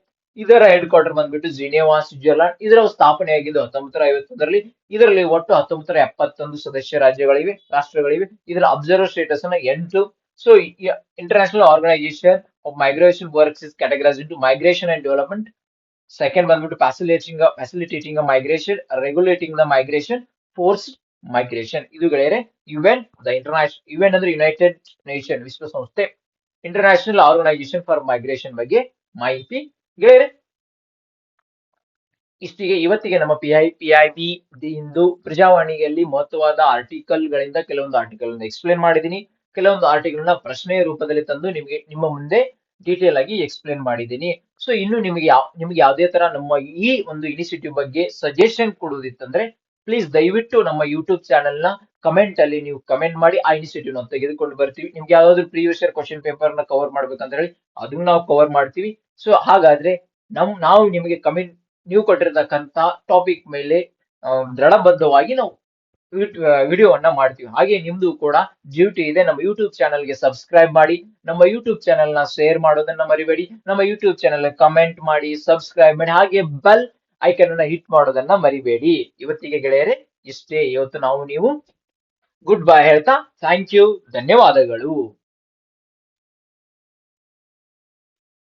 ಇದರ ಹೆಡ್ ಕ್ವಾರ್ಟರ್ ಬಂದ್ಬಿಟ್ಟು ಜಿನೇವಾ, ಸ್ವಿಟ್ಜರ್ಲೆಂಡ್. ಇದರ ಸ್ಥಾಪನೆ ಆಗಿದ್ದು 1951ರಲ್ಲಿ. ಇದರಲ್ಲಿ ಒಟ್ಟು 1971 ಸದಸ್ಯ ರಾಷ್ಟ್ರಗಳಿವೆ. ಇದರ ಅಬ್ಸರ್ವರ್ ಸ್ಟೇಟಸ್ ಅನ್ನ 8. So international organisation of migration works is categorised into migration and development. Second ಬಂದ್ಬಿಟ್ಟು facilitating migration, regulating the migration, force migration. ಇದು ಗೆಳೆಯರೆ ಯುಎನ್. ಯುಎನ್ ಅಂದ್ರೆ ಯುನೈಟೆಡ್ ನೇಷನ್, ವಿಶ್ವಸಂಸ್ಥೆ. ಇಂಟರ್ನ್ಯಾಷನಲ್ ಆರ್ಗನೈಸೇಷನ್ ಫಾರ್ ಮೈಗ್ರೇಷನ್ ಬಗ್ಗೆ ಮಾಹಿತಿ ಗೆಳೆಯರೆ ಇಷ್ಟಿಗೆ. ಇವತ್ತಿಗೆ ನಮ್ಮ PIB ಇಂದು ಪ್ರಜಾವಾಣಿಯಲ್ಲಿ ಮಹತ್ವವಾದ ಆರ್ಟಿಕಲ್ ಗಳಿಂದ ಕೆಲವೊಂದು ಆರ್ಟಿಕಲ್ ಎಕ್ಸ್ಪ್ಲೇನ್ ಮಾಡಿದ್ದೀನಿ. ಕೆಲವೊಂದು ಆರ್ಟಿಕಲ್ ನ ಪ್ರಶ್ನೆಯ ರೂಪದಲ್ಲಿ ತಂದು ನಿಮ್ಮ ಮುಂದೆ ಡೀಟೇಲ್ ಆಗಿ ಎಕ್ಸ್ಪ್ಲೇನ್ ಮಾಡಿದ್ದೀನಿ. ಸೊ ಇನ್ನು ನಿಮ್ಗೆ ಯಾವುದೇ ತರ ನಮ್ಮ ಈ ಒಂದು ಇನಿಷಿಯೇಟಿವ್ ಬಗ್ಗೆ ಸಜೆಷನ್ ಕೊಡುವುದಿತ್ತಂದ್ರೆ ಪ್ಲೀಸ್ ದಯವಿಟ್ಟು ನಮ್ಮ ಯೂಟ್ಯೂಬ್ ಚಾನೆಲ್ ನ ಕಮೆಂಟ್ ಅಲ್ಲಿ ನೀವು ಕಮೆಂಟ್ ಮಾಡಿ. ಆ ಇನಿಷಿಯೇಟಿವ್ ನಾವು ತೆಗೆದುಕೊಂಡು ಬರ್ತೀವಿ. ನಿಮ್ಗೆ ಯಾವ್ದಾದ್ರು ಪ್ರೀವಿಯಸ್ ಇಯರ್ ಕ್ವಶನ್ ಪೇಪರ್ ನ ಕವರ್ ಮಾಡ್ಬೇಕಂತ ಹೇಳಿ ಅದನ್ನ ನಾವು ಕವರ್ ಮಾಡ್ತೀವಿ. ಸೊ ಹಾಗಾದ್ರೆ ನಾವು ನಿಮಗೆ ನೀವು ಕೊಟ್ಟಿರ್ತಕ್ಕಂತ ಟಾಪಿಕ್ ಮೇಲೆ ದೃಢಬದ್ಧವಾಗಿ ನಾವು ವಿಡಿಯೋವನ್ನ ಮಾಡ್ತೀವಿ. ಹಾಗೆ ನಿಮ್ದು ಕೂಡ ಡ್ಯೂಟಿ ಇದೆ. ನಮ್ಮ ಯೂಟ್ಯೂಬ್ ಚಾನಲ್ಗೆ ಸಬ್ಸ್ಕ್ರೈಬ್ ಮಾಡಿ. ನಮ್ಮ ಯೂಟ್ಯೂಬ್ ಚಾನೆಲ್ ನ ಶೇರ್ ಮಾಡೋದನ್ನ ಮರಿಬೇಡಿ. ನಮ್ಮ ಯೂಟ್ಯೂಬ್ ಚಾನೆಲ್ ಕಮೆಂಟ್ ಮಾಡಿ, ಸಬ್ಸ್ಕ್ರೈಬ್ ಮಾಡಿ, ಹಾಗೆ ಬೆಲ್ ಐಕನ್ ಅನ್ನ ಹಿಟ್ ಮಾಡೋದನ್ನ ಮರಿಬೇಡಿ. ಇವತ್ತಿಗೆ ಗೆಳೆಯರೆ ಇಷ್ಟೇ. ಇವತ್ತು ನೀವು ಗುಡ್ ಬೈ ಹೇಳ್ತಾ ಥ್ಯಾಂಕ್ ಯು, ಧನ್ಯವಾದಗಳು.